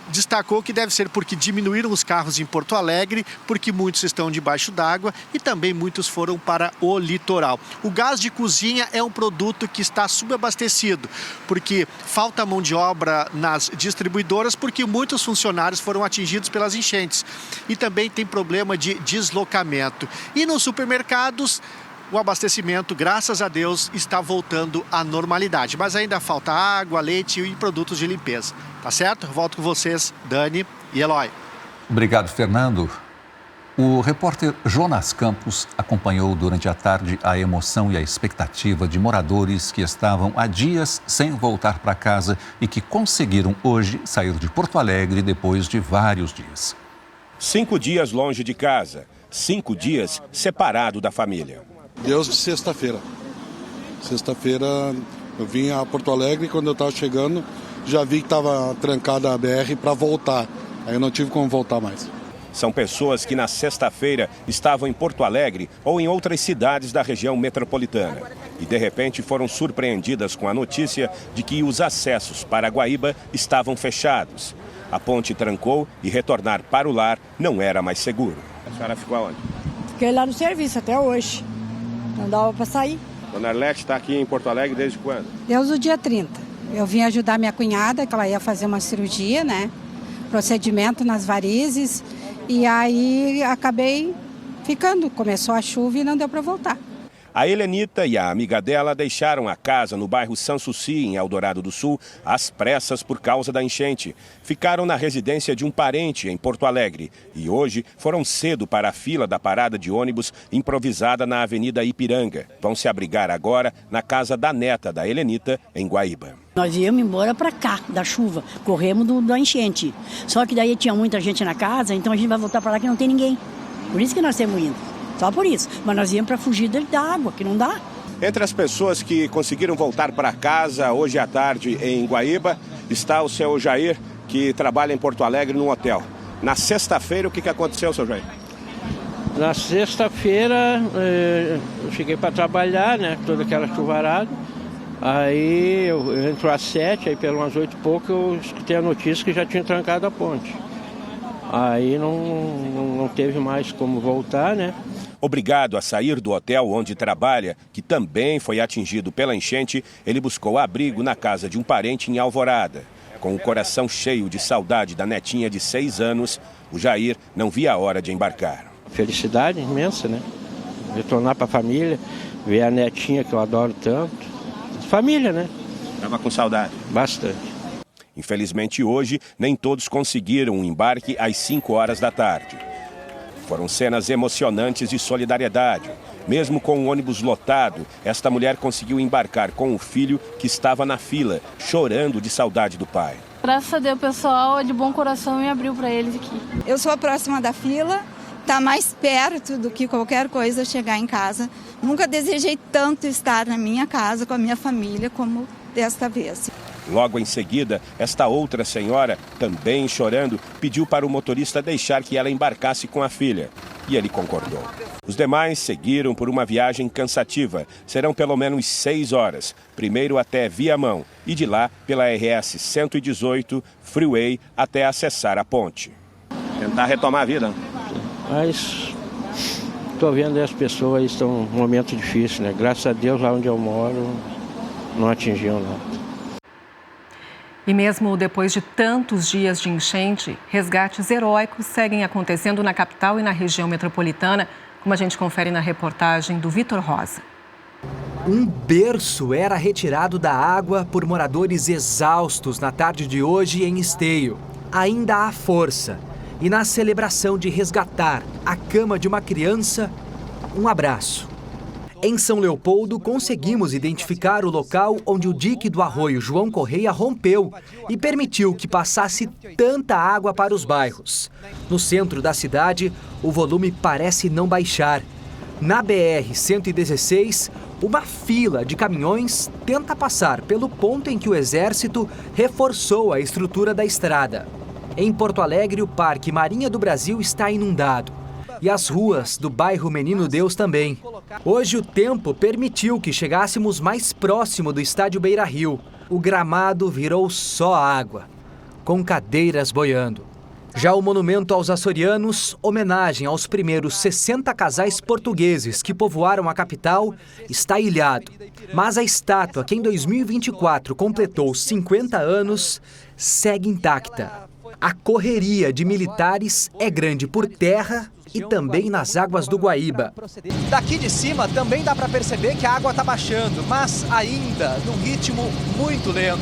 Speaker 16: destacou que deve ser porque diminuíram os carros em Porto Alegre, porque muitos estão debaixo d'água e também muitos foram para o litoral. O gás de cozinha é um produto que está subabastecido, porque falta mão de obra nas distribuidoras, porque muitos funcionários foram atingidos pelas enchentes. E também tem problema de deslocamento. E nos supermercados, o abastecimento, graças a Deus, está voltando à normalidade. Mas ainda falta água, leite e produtos de limpeza. Tá certo? Volto com vocês, Dani e Eloy.
Speaker 2: Obrigado, Fernando. O repórter Jonas Campos acompanhou durante a tarde a emoção e a expectativa de moradores que estavam há dias sem voltar para casa e que conseguiram hoje sair de Porto Alegre depois de vários dias.
Speaker 7: 5 dias longe de casa, 5 dias separado da família.
Speaker 17: Desde sexta-feira. Sexta-feira eu vim a Porto Alegre e quando eu estava chegando já vi que estava trancada a BR para voltar. Aí eu não tive como voltar mais.
Speaker 7: São pessoas que na sexta-feira estavam em Porto Alegre ou em outras cidades da região metropolitana. E de repente foram surpreendidas com a notícia de que os acessos para Guaíba estavam fechados. A ponte trancou e retornar para o lar não era mais seguro. A senhora ficou aonde?
Speaker 18: Fiquei lá no serviço até hoje. Não dava para sair.
Speaker 7: Dona Arlete está aqui em Porto Alegre desde quando?
Speaker 18: Desde o dia 30. Eu vim ajudar minha cunhada, que ela ia fazer uma cirurgia, procedimento nas varizes. E aí acabei ficando. Começou a chuva e não deu para voltar.
Speaker 7: A Helenita e a amiga dela deixaram a casa no bairro Sanssouci, em Eldorado do Sul, às pressas por causa da enchente. Ficaram na residência de um parente em Porto Alegre e hoje foram cedo para a fila da parada de ônibus improvisada na Avenida Ipiranga. Vão se abrigar agora na casa da neta da Helenita, em Guaíba.
Speaker 19: Nós íamos embora para cá, da chuva, corremos da enchente. Só que daí tinha muita gente na casa, então a gente vai voltar para lá que não tem ninguém. Por isso que nós estamos indo. Só por isso. Mas nós íamos para fugir da água, que não dá.
Speaker 7: Entre as pessoas que conseguiram voltar para casa hoje à tarde em Guaíba, está o seu Jair, que trabalha em Porto Alegre num hotel. Na sexta-feira, o que aconteceu, seu Jair?
Speaker 20: Na sexta-feira, eu cheguei para trabalhar, né, toda aquela chuvarada. Aí eu entro às 7, aí pelas 8 e pouco eu escutei a notícia que já tinha trancado a ponte. Aí não teve mais como voltar, né?
Speaker 7: Obrigado a sair do hotel onde trabalha, que também foi atingido pela enchente, ele buscou abrigo na casa de um parente em Alvorada. Com o coração cheio de saudade da netinha de 6 anos, o Jair não via a hora de embarcar.
Speaker 20: Felicidade imensa, né? Retornar para a família, ver a netinha que eu adoro tanto. Família, né?
Speaker 7: Estava com saudade?
Speaker 20: Bastante.
Speaker 7: Infelizmente hoje, nem todos conseguiram um embarque às 5 horas da tarde. Foram cenas emocionantes de solidariedade. Mesmo com o ônibus lotado, esta mulher conseguiu embarcar com o filho que estava na fila, chorando de saudade do pai.
Speaker 21: Graças a Deus, o pessoal é de bom coração e abriu para eles aqui.
Speaker 22: Eu sou a próxima da fila, está mais perto do que qualquer coisa chegar em casa. Nunca desejei tanto estar na minha casa com a minha família como desta vez.
Speaker 7: Logo em seguida, esta outra senhora, também chorando, pediu para o motorista deixar que ela embarcasse com a filha. E ele concordou. Os demais seguiram por uma viagem cansativa. Serão pelo menos 6 horas. Primeiro até Viamão e de lá pela RS 118, Freeway, até acessar a ponte. Tentar retomar a vida.
Speaker 20: Mas estou vendo as pessoas estão num momento difícil, né? Graças a Deus, lá onde eu moro, não atingiam nada.
Speaker 3: E mesmo depois de tantos dias de enchente, resgates heróicos seguem acontecendo na capital e na região metropolitana, como a gente confere na reportagem do Vitor Rosa.
Speaker 23: Um berço era retirado da água por moradores exaustos na tarde de hoje em Esteio. Ainda há força. E na celebração de resgatar a cama de uma criança, um abraço. Em São Leopoldo, conseguimos identificar o local onde o dique do arroio João Correia rompeu e permitiu que passasse tanta água para os bairros. No centro da cidade, o volume parece não baixar. Na BR-116, uma fila de caminhões tenta passar pelo ponto em que o Exército reforçou a estrutura da estrada. Em Porto Alegre, o Parque Marinha do Brasil está inundado. E as ruas do bairro Menino Deus também. Hoje o tempo permitiu que chegássemos mais próximo do estádio Beira-Rio. O gramado virou só água, com cadeiras boiando. Já o monumento aos açorianos, homenagem aos primeiros 60 casais portugueses que povoaram a capital, está ilhado. Mas a estátua, que em 2024 completou 50 anos, segue intacta. A correria de militares é grande por terra e também nas águas do Guaíba. Daqui de cima também dá para perceber que a água está baixando, mas ainda num ritmo muito lento.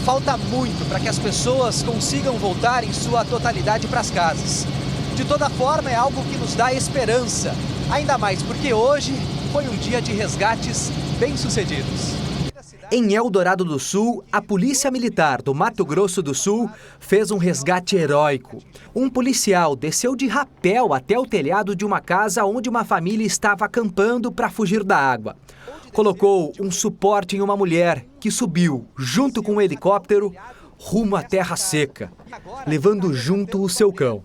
Speaker 23: Falta muito para que as pessoas consigam voltar em sua totalidade para as casas. De toda forma, é algo que nos dá esperança, ainda mais porque hoje foi um dia de resgates bem-sucedidos. Em Eldorado do Sul, a Polícia Militar do Mato Grosso do Sul fez um resgate heróico. Um policial desceu de rapel até o telhado de uma casa onde uma família estava acampando para fugir da água. Colocou um suporte em uma mulher que subiu, junto com um helicóptero, rumo à terra seca, levando junto o seu cão.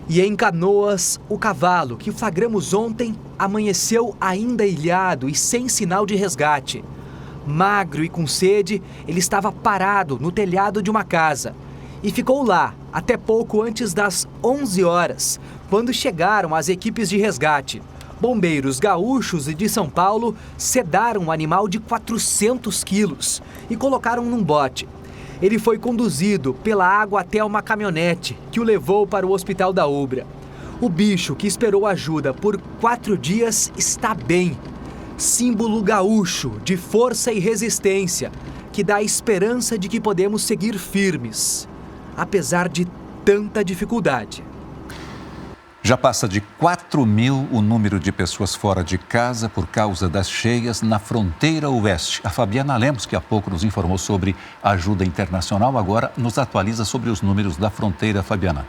Speaker 23: E em Canoas, o cavalo que flagramos ontem amanheceu ainda ilhado e sem sinal de resgate. Magro e com sede, ele estava parado no telhado de uma casa e ficou lá até pouco antes das 11 horas, quando chegaram as equipes de resgate. Bombeiros gaúchos e de São Paulo sedaram um animal de 400 quilos e colocaram num bote. Ele foi conduzido pela água até uma caminhonete que o levou para o Hospital da Ubra. O bicho, que esperou ajuda por 4 dias, está bem. Símbolo gaúcho de força e resistência, que dá esperança de que podemos seguir firmes, apesar de tanta dificuldade.
Speaker 2: Já passa de 4.000 o número de pessoas fora de casa por causa das cheias na fronteira oeste. A Fabiana Lemos, que há pouco nos informou sobre ajuda internacional, agora nos atualiza sobre os números da fronteira. Fabiana.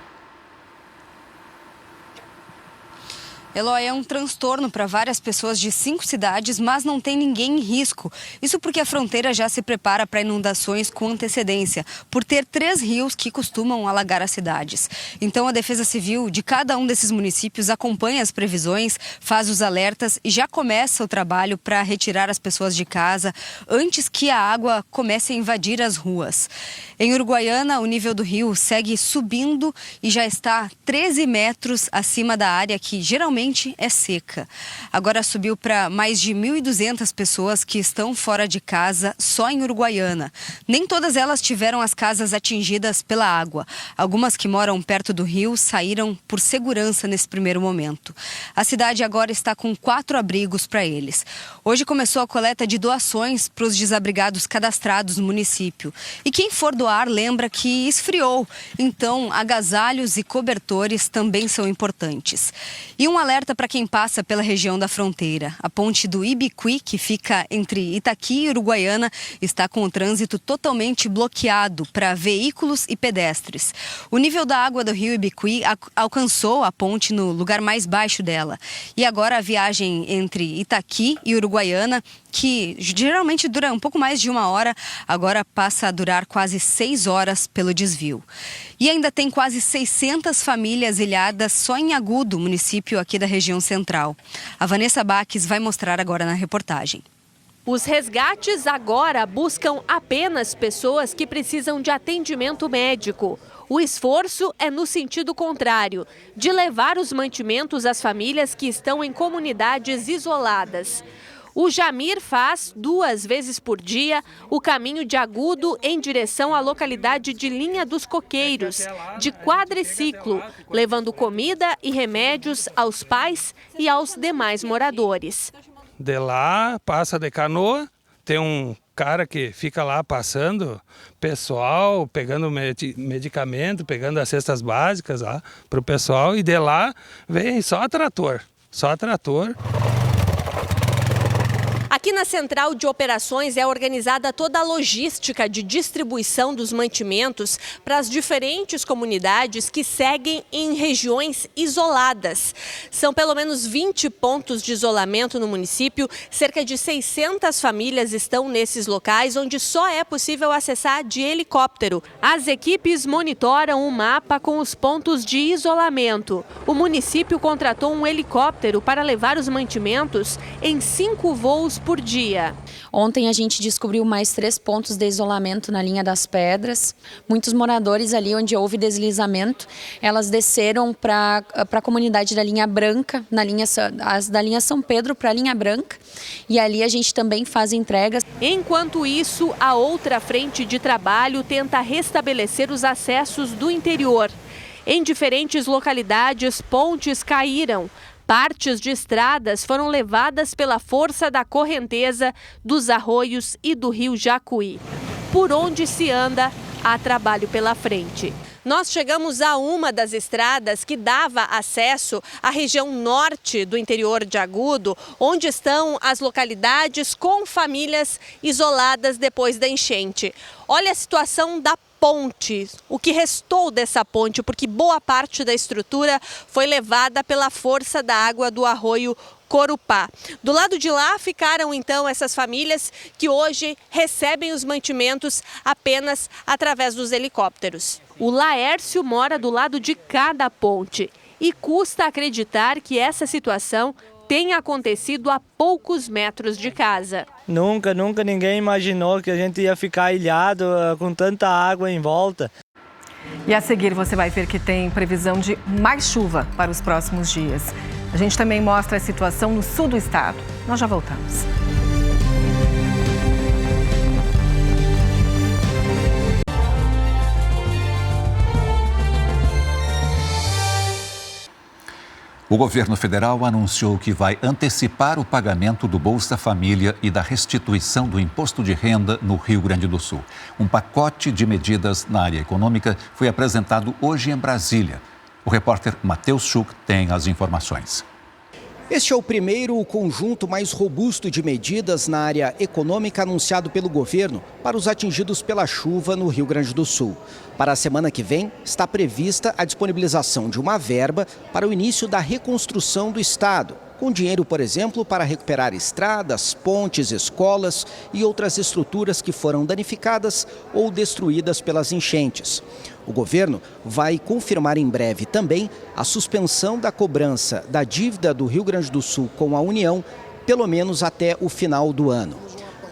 Speaker 11: Eloy, é um transtorno para várias pessoas de 5 cidades, mas não tem ninguém em risco. Isso porque a fronteira já se prepara para inundações com antecedência, por ter 3 rios que costumam alagar as cidades. Então, a Defesa Civil de cada um desses municípios acompanha as previsões, faz os alertas e já começa o trabalho para retirar as pessoas de casa antes que a água comece a invadir as ruas. Em Uruguaiana, o nível do rio segue subindo e já está 13 metros acima da área que geralmente é seca. Agora subiu para mais de 1.200 pessoas que estão fora de casa só em Uruguaiana. Nem todas elas tiveram as casas atingidas pela água. Algumas que moram perto do rio saíram por segurança nesse primeiro momento. A cidade agora está com 4 abrigos para eles. Hoje começou a coleta de doações para os desabrigados cadastrados no município. E quem for doar lembra que esfriou, então agasalhos e cobertores também são importantes. E um alerta para quem passa pela região da fronteira. A ponte do Ibiqui, que fica entre Itaqui e Uruguaiana, está com o trânsito totalmente bloqueado para veículos e pedestres. O nível da água do rio Ibiqui alcançou a ponte no lugar mais baixo dela. E agora a viagem entre Itaqui e Uruguaiana, que geralmente dura um pouco mais de 1 hora, agora passa a durar quase 6 horas pelo desvio. E ainda tem quase 600 famílias ilhadas só em Agudo, município aqui da região central. A Vanessa Baques vai mostrar agora na reportagem.
Speaker 1: Os resgates agora buscam apenas pessoas que precisam de atendimento médico. O esforço é no sentido contrário, de levar os mantimentos às famílias que estão em comunidades isoladas. O Jamir faz 2 vezes por dia o caminho de Agudo em direção à localidade de Linha dos Coqueiros, de quadriciclo, levando comida e remédios aos pais e aos demais moradores.
Speaker 5: De lá, passa de canoa, tem um cara que fica lá passando, pessoal, pegando medicamento, pegando as cestas básicas lá para o pessoal, e de lá vem só trator.
Speaker 1: Aqui na Central de Operações é organizada toda a logística de distribuição dos mantimentos para as diferentes comunidades que seguem em regiões isoladas. São pelo menos 20 pontos de isolamento no município, cerca de 600 famílias estão nesses locais, onde só é possível acessar de helicóptero. As equipes monitoram o mapa com os pontos de isolamento. O município contratou um helicóptero para levar os mantimentos em 5 voos por dia.
Speaker 6: Ontem a gente descobriu mais 3 pontos de isolamento na linha das Pedras. Muitos moradores ali onde houve deslizamento, elas desceram para a comunidade da linha Branca, da linha São Pedro para a linha Branca, e ali a gente também faz entregas.
Speaker 1: Enquanto isso, a outra frente de trabalho tenta restabelecer os acessos do interior. Em diferentes localidades, pontes caíram. Partes de estradas foram levadas pela força da correnteza dos arroios e do rio Jacuí. Por onde se anda, há trabalho pela frente. Nós chegamos a uma das estradas que dava acesso à região norte do interior de Agudo, onde estão as localidades com famílias isoladas depois da enchente. Olha a situação da ponte, o que restou dessa ponte, porque boa parte da estrutura foi levada pela força da água do arroio Corupá. Do lado de lá ficaram então essas famílias que hoje recebem os mantimentos apenas através dos helicópteros. O Laércio mora do lado de cada ponte e custa acreditar que essa situação tenha acontecido a poucos metros de casa.
Speaker 24: Nunca ninguém imaginou que a gente ia ficar ilhado com tanta água em volta.
Speaker 3: E a seguir você vai ver que tem previsão de mais chuva para os próximos dias. A gente também mostra a situação no sul do estado. Nós já voltamos.
Speaker 2: O governo federal anunciou que vai antecipar o pagamento do Bolsa Família e da restituição do imposto de renda no Rio Grande do Sul. Um pacote de medidas na área econômica foi apresentado hoje em Brasília. O repórter Matheus Schuch tem as informações.
Speaker 4: Este é o primeiro conjunto mais robusto de medidas na área econômica anunciado pelo governo para os atingidos pela chuva no Rio Grande do Sul. Para a semana que vem, está prevista a disponibilização de uma verba para o início da reconstrução do estado, com dinheiro, por exemplo, para recuperar estradas, pontes, escolas e outras estruturas que foram danificadas ou destruídas pelas enchentes. O governo vai confirmar em breve também a suspensão da cobrança da dívida do Rio Grande do Sul com a União, pelo menos até o final do ano.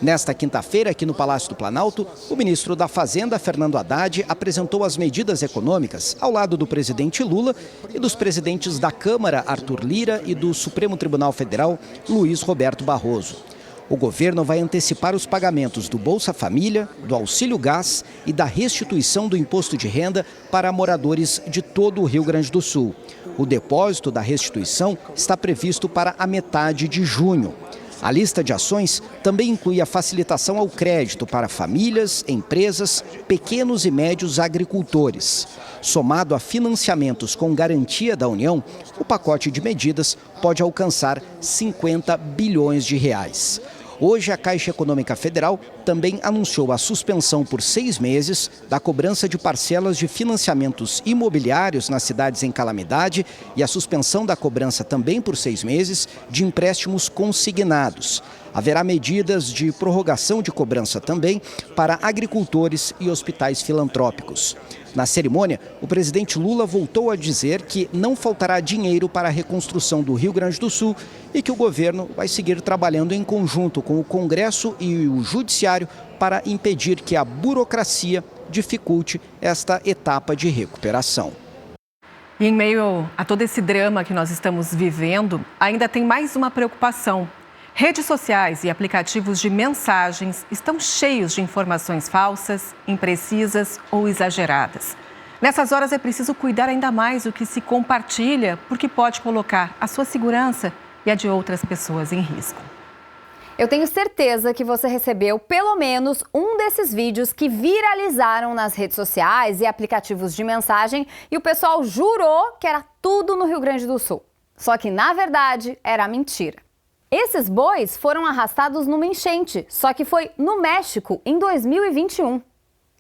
Speaker 4: Nesta quinta-feira, aqui no Palácio do Planalto, o ministro da Fazenda, Fernando Haddad, apresentou as medidas econômicas ao lado do presidente Lula e dos presidentes da Câmara, Arthur Lira, e do Supremo Tribunal Federal, Luiz Roberto Barroso. O governo vai antecipar os pagamentos do Bolsa Família, do Auxílio Gás e da restituição do imposto de renda para moradores de todo o Rio Grande do Sul. O depósito da restituição está previsto para a metade de junho. A lista de ações também inclui a facilitação ao crédito para famílias, empresas, pequenos e médios agricultores. Somado a financiamentos com garantia da União, o pacote de medidas pode alcançar 50 bilhões de reais. Hoje, a Caixa Econômica Federal também anunciou a suspensão por 6 meses da cobrança de parcelas de financiamentos imobiliários nas cidades em calamidade e a suspensão da cobrança também por 6 meses de empréstimos consignados. Haverá medidas de prorrogação de cobrança também para agricultores e hospitais filantrópicos. Na cerimônia, o presidente Lula voltou a dizer que não faltará dinheiro para a reconstrução do Rio Grande do Sul e que o governo vai seguir trabalhando em conjunto com o Congresso e o Judiciário para impedir que a burocracia dificulte esta etapa de recuperação.
Speaker 3: E em meio a todo esse drama que nós estamos vivendo, ainda tem mais uma preocupação. Redes sociais e aplicativos de mensagens estão cheios de informações falsas, imprecisas ou exageradas. Nessas horas é preciso cuidar ainda mais do que se compartilha, porque pode colocar a sua segurança e a de outras pessoas em risco.
Speaker 8: Eu tenho certeza que você recebeu pelo menos um desses vídeos que viralizaram nas redes sociais e aplicativos de mensagem e o pessoal jurou que era tudo no Rio Grande do Sul. Só que, na verdade, era mentira. Esses bois foram arrastados numa enchente, só que foi no México, em 2021.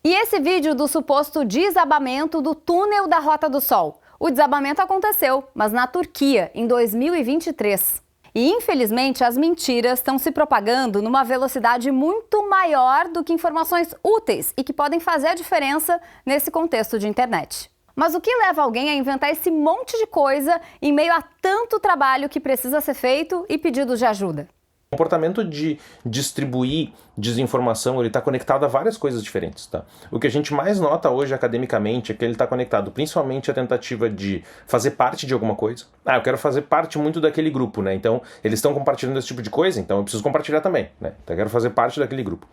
Speaker 8: E esse vídeo do suposto desabamento do túnel da Rota do Sol. O desabamento aconteceu, mas na Turquia, em 2023. E, infelizmente, as mentiras estão se propagando numa velocidade muito maior do que informações úteis e que podem fazer a diferença nesse contexto de internet. Mas o que leva alguém a inventar esse monte de coisa em meio a tanto trabalho que precisa ser feito e pedidos de ajuda?
Speaker 9: O comportamento de distribuir desinformação, ele está conectado a várias coisas diferentes, tá? O que a gente mais nota hoje academicamente é que ele está conectado principalmente à tentativa de fazer parte de alguma coisa. Eu quero fazer parte muito daquele grupo, né? Então, eles estão compartilhando esse tipo de coisa, então eu preciso compartilhar também, né? Então, eu quero fazer parte daquele grupo.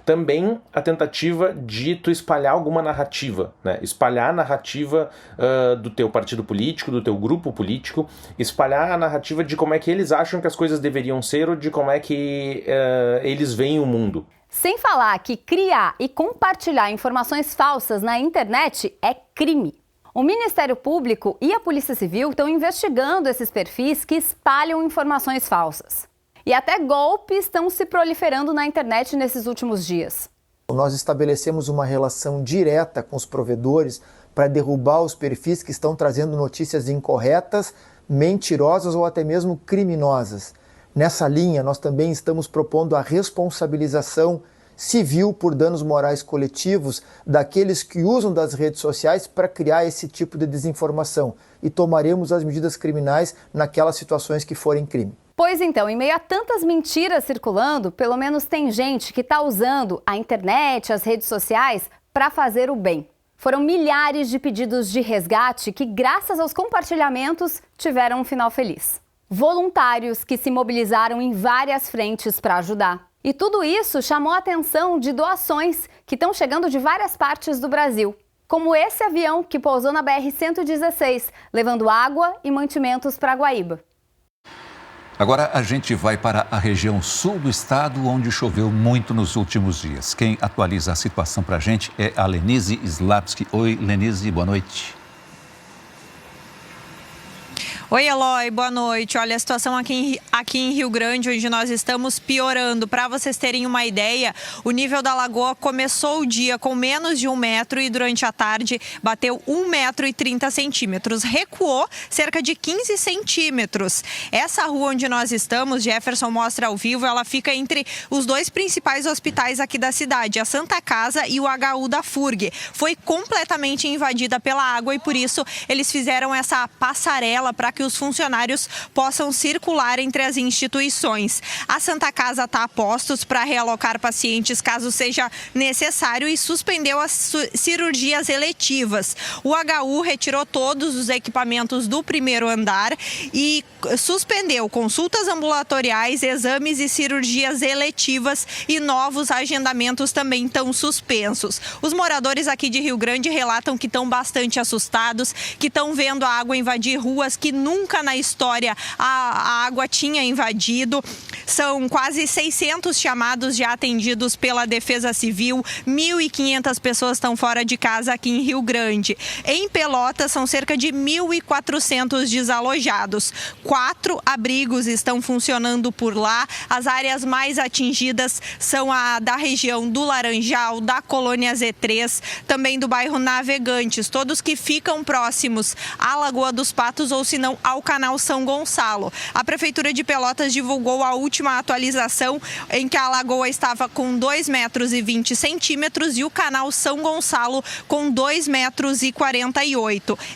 Speaker 9: Também a tentativa de tu espalhar alguma narrativa, né? Espalhar a narrativa do teu partido político, do teu grupo político, espalhar a narrativa de como é que eles acham que as coisas deveriam ser ou de como é que eles veem o mundo.
Speaker 8: Sem falar que criar e compartilhar informações falsas na internet é crime. O Ministério Público e a Polícia Civil estão investigando esses perfis que espalham informações falsas. E até golpes estão se proliferando na internet nesses últimos dias.
Speaker 10: Nós estabelecemos uma relação direta com os provedores para derrubar os perfis que estão trazendo notícias incorretas, mentirosas ou até mesmo criminosas. Nessa linha, nós também estamos propondo a responsabilização civil por danos morais coletivos daqueles que usam das redes sociais para criar esse tipo de desinformação e tomaremos as medidas criminais naquelas situações que forem crime.
Speaker 8: Pois então, em meio a tantas mentiras circulando, pelo menos tem gente que está usando a internet, as redes sociais, para fazer o bem. Foram milhares de pedidos de resgate que, graças aos compartilhamentos, tiveram um final feliz. Voluntários que se mobilizaram em várias frentes para ajudar. E tudo isso chamou a atenção de doações que estão chegando de várias partes do Brasil. Como esse avião que pousou na BR-116, levando água e mantimentos para Guaíba.
Speaker 2: Agora a gente vai para a região sul do estado, onde choveu muito nos últimos dias. Quem atualiza a situação para a gente é a Lenise Slapski. Oi, Lenise, boa noite.
Speaker 12: Oi, Eloy, boa noite. Olha, a situação aqui em Rio Grande, onde nós estamos, piorando. Para vocês terem uma ideia, o nível da lagoa começou o dia com menos de 1 metro e durante a tarde bateu 1,30 metros. Recuou cerca de 15 centímetros. Essa rua onde nós estamos, Jefferson mostra ao vivo, ela fica entre os 2 principais hospitais aqui da cidade, a Santa Casa e o HU da FURG. Foi completamente invadida pela água e por isso eles fizeram essa passarela para que os funcionários possam circular entre as instituições. A Santa Casa está a postos para realocar pacientes caso seja necessário e suspendeu as cirurgias eletivas. O HU retirou todos os equipamentos do primeiro andar e suspendeu consultas ambulatoriais, exames e cirurgias eletivas e novos agendamentos também estão suspensos. Os moradores aqui de Rio Grande relatam que estão bastante assustados, que estão vendo a água invadir ruas que nunca na história a água tinha invadido. São quase 600 chamados já atendidos pela Defesa Civil, 1.500 pessoas estão fora de casa aqui em Rio Grande. Em Pelotas são cerca de 1.400 desalojados. 4 abrigos estão funcionando por lá. As áreas mais atingidas são a da região do Laranjal, da Colônia Z3, também do bairro Navegantes, todos que ficam próximos à Lagoa dos Patos ou se não ao canal São Gonçalo. A Prefeitura de Pelotas divulgou a última atualização em que a lagoa estava com 2,20 metros e o canal São Gonçalo com 2,48 metros.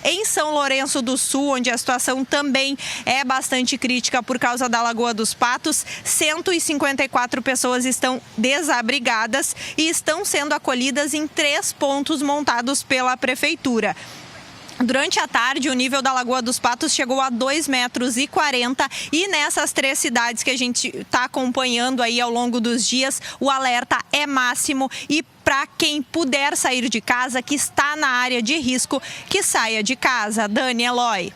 Speaker 12: Em São Lourenço do Sul, onde a situação também é bastante crítica por causa da Lagoa dos Patos, 154 pessoas estão desabrigadas e estão sendo acolhidas em 3 pontos montados pela Prefeitura. Durante a tarde, o nível da Lagoa dos Patos chegou a 2,40 metros e nessas 3 cidades que a gente está acompanhando aí ao longo dos dias, o alerta é máximo e para quem puder sair de casa, que está na área de risco, que saia de casa. Dani, Eloy.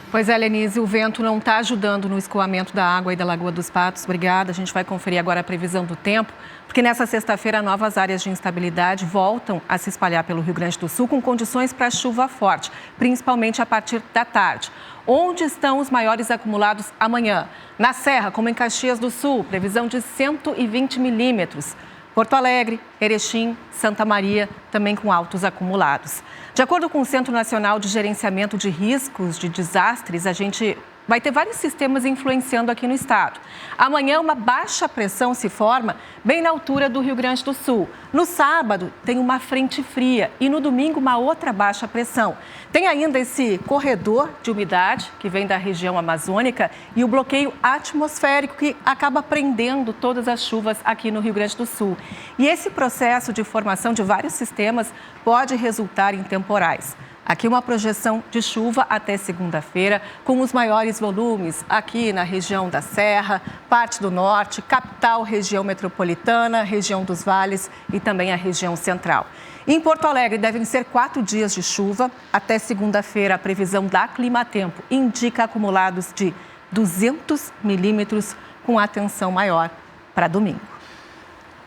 Speaker 3: Pois é, Lenise, o vento não está ajudando no escoamento da água aí da Lagoa dos Patos. Obrigada. A gente vai conferir agora a previsão do tempo, porque nessa sexta-feira novas áreas de instabilidade voltam a se espalhar pelo Rio Grande do Sul com condições para chuva forte, principalmente a partir da tarde. Onde estão os maiores acumulados amanhã? Na Serra, como em Caxias do Sul, previsão de 120 milímetros. Porto Alegre, Erechim, Santa Maria, também com altos acumulados. De acordo com o Centro Nacional de Gerenciamento de Riscos de Desastres, a gente vai ter vários sistemas influenciando aqui no estado. Amanhã, uma baixa pressão se forma bem na altura do Rio Grande do Sul. No sábado, tem uma frente fria e no domingo, uma outra baixa pressão. Tem ainda esse corredor de umidade que vem da região amazônica e o bloqueio atmosférico que acaba prendendo todas as chuvas aqui no Rio Grande do Sul. E esse processo de formação de vários sistemas pode resultar em temporais. Aqui uma projeção de chuva até segunda-feira, com os maiores volumes aqui na região da Serra, parte do Norte, capital, região metropolitana, região dos Vales e também a região central. Em Porto Alegre devem ser 4 dias de chuva. Até segunda-feira, a previsão da Climatempo indica acumulados de 200 milímetros, com atenção maior para domingo.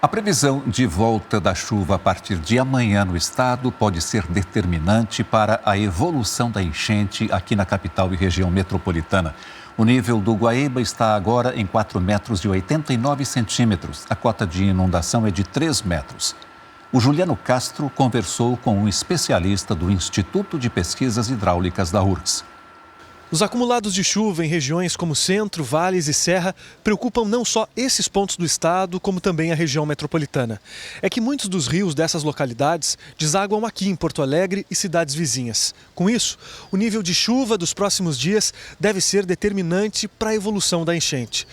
Speaker 2: A previsão de volta da chuva a partir de amanhã no estado pode ser determinante para a evolução da enchente aqui na capital e região metropolitana. O nível do Guaíba está agora em 4,89 metros. A cota de inundação é de 3 metros. O Juliano Castro conversou com um especialista do Instituto de Pesquisas Hidráulicas da URGS.
Speaker 13: Os acumulados de chuva em regiões como Centro, Vales e Serra preocupam não só esses pontos do estado, como também a região metropolitana. É que muitos dos rios dessas localidades desaguam aqui em Porto Alegre e cidades vizinhas. Com isso, o nível de chuva dos próximos dias deve ser determinante para a evolução da enchente.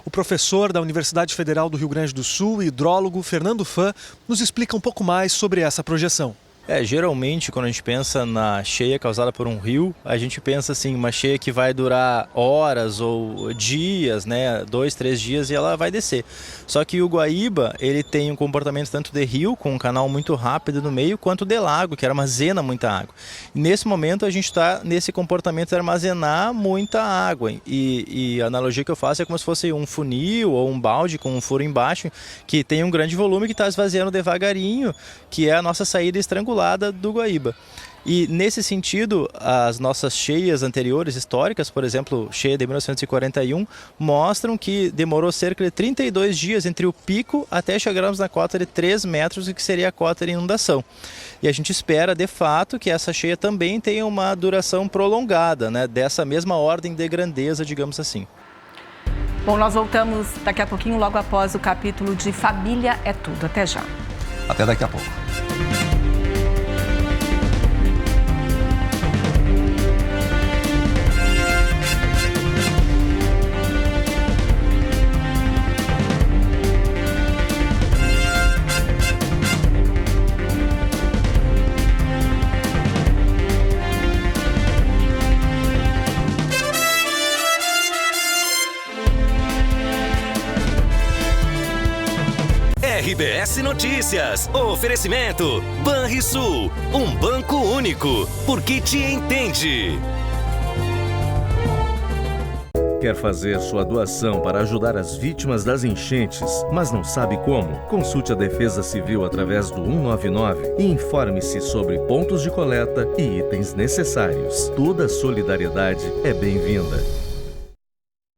Speaker 13: O professor da Universidade Federal do Rio Grande do Sul e hidrólogo Fernando Fã nos explica um pouco mais sobre essa projeção.
Speaker 14: Geralmente, quando a gente pensa na cheia causada por um rio, a gente pensa assim, uma cheia que vai durar horas ou dias, né, 2, 3 dias e ela vai descer. Só que o Guaíba, ele tem um comportamento tanto de rio, com um canal muito rápido no meio, quanto de lago, que armazena muita água. E nesse momento, a gente está nesse comportamento de armazenar muita água. E a analogia que eu faço é como se fosse um funil ou um balde com um furo embaixo, que tem um grande volume que está esvaziando devagarinho, que é a nossa saída estrangulada do Guaíba. E nesse sentido, as nossas cheias anteriores, históricas, por exemplo, cheia de 1941, mostram que demorou cerca de 32 dias entre o pico até chegarmos na cota de 3 metros, o que seria a cota de inundação. E a gente espera, de fato, que essa cheia também tenha uma duração prolongada, né, dessa mesma ordem de grandeza, digamos assim.
Speaker 3: Bom, nós voltamos daqui a pouquinho, logo após o capítulo de Família é Tudo. Até já.
Speaker 2: Até daqui a pouco.
Speaker 15: RBS Notícias. Oferecimento Banrisul, um banco único, porque te entende.
Speaker 16: Quer fazer sua doação para ajudar as vítimas das enchentes, mas não sabe como? Consulte a Defesa Civil através do 199 e informe-se sobre pontos de coleta e itens necessários. Toda solidariedade é bem-vinda.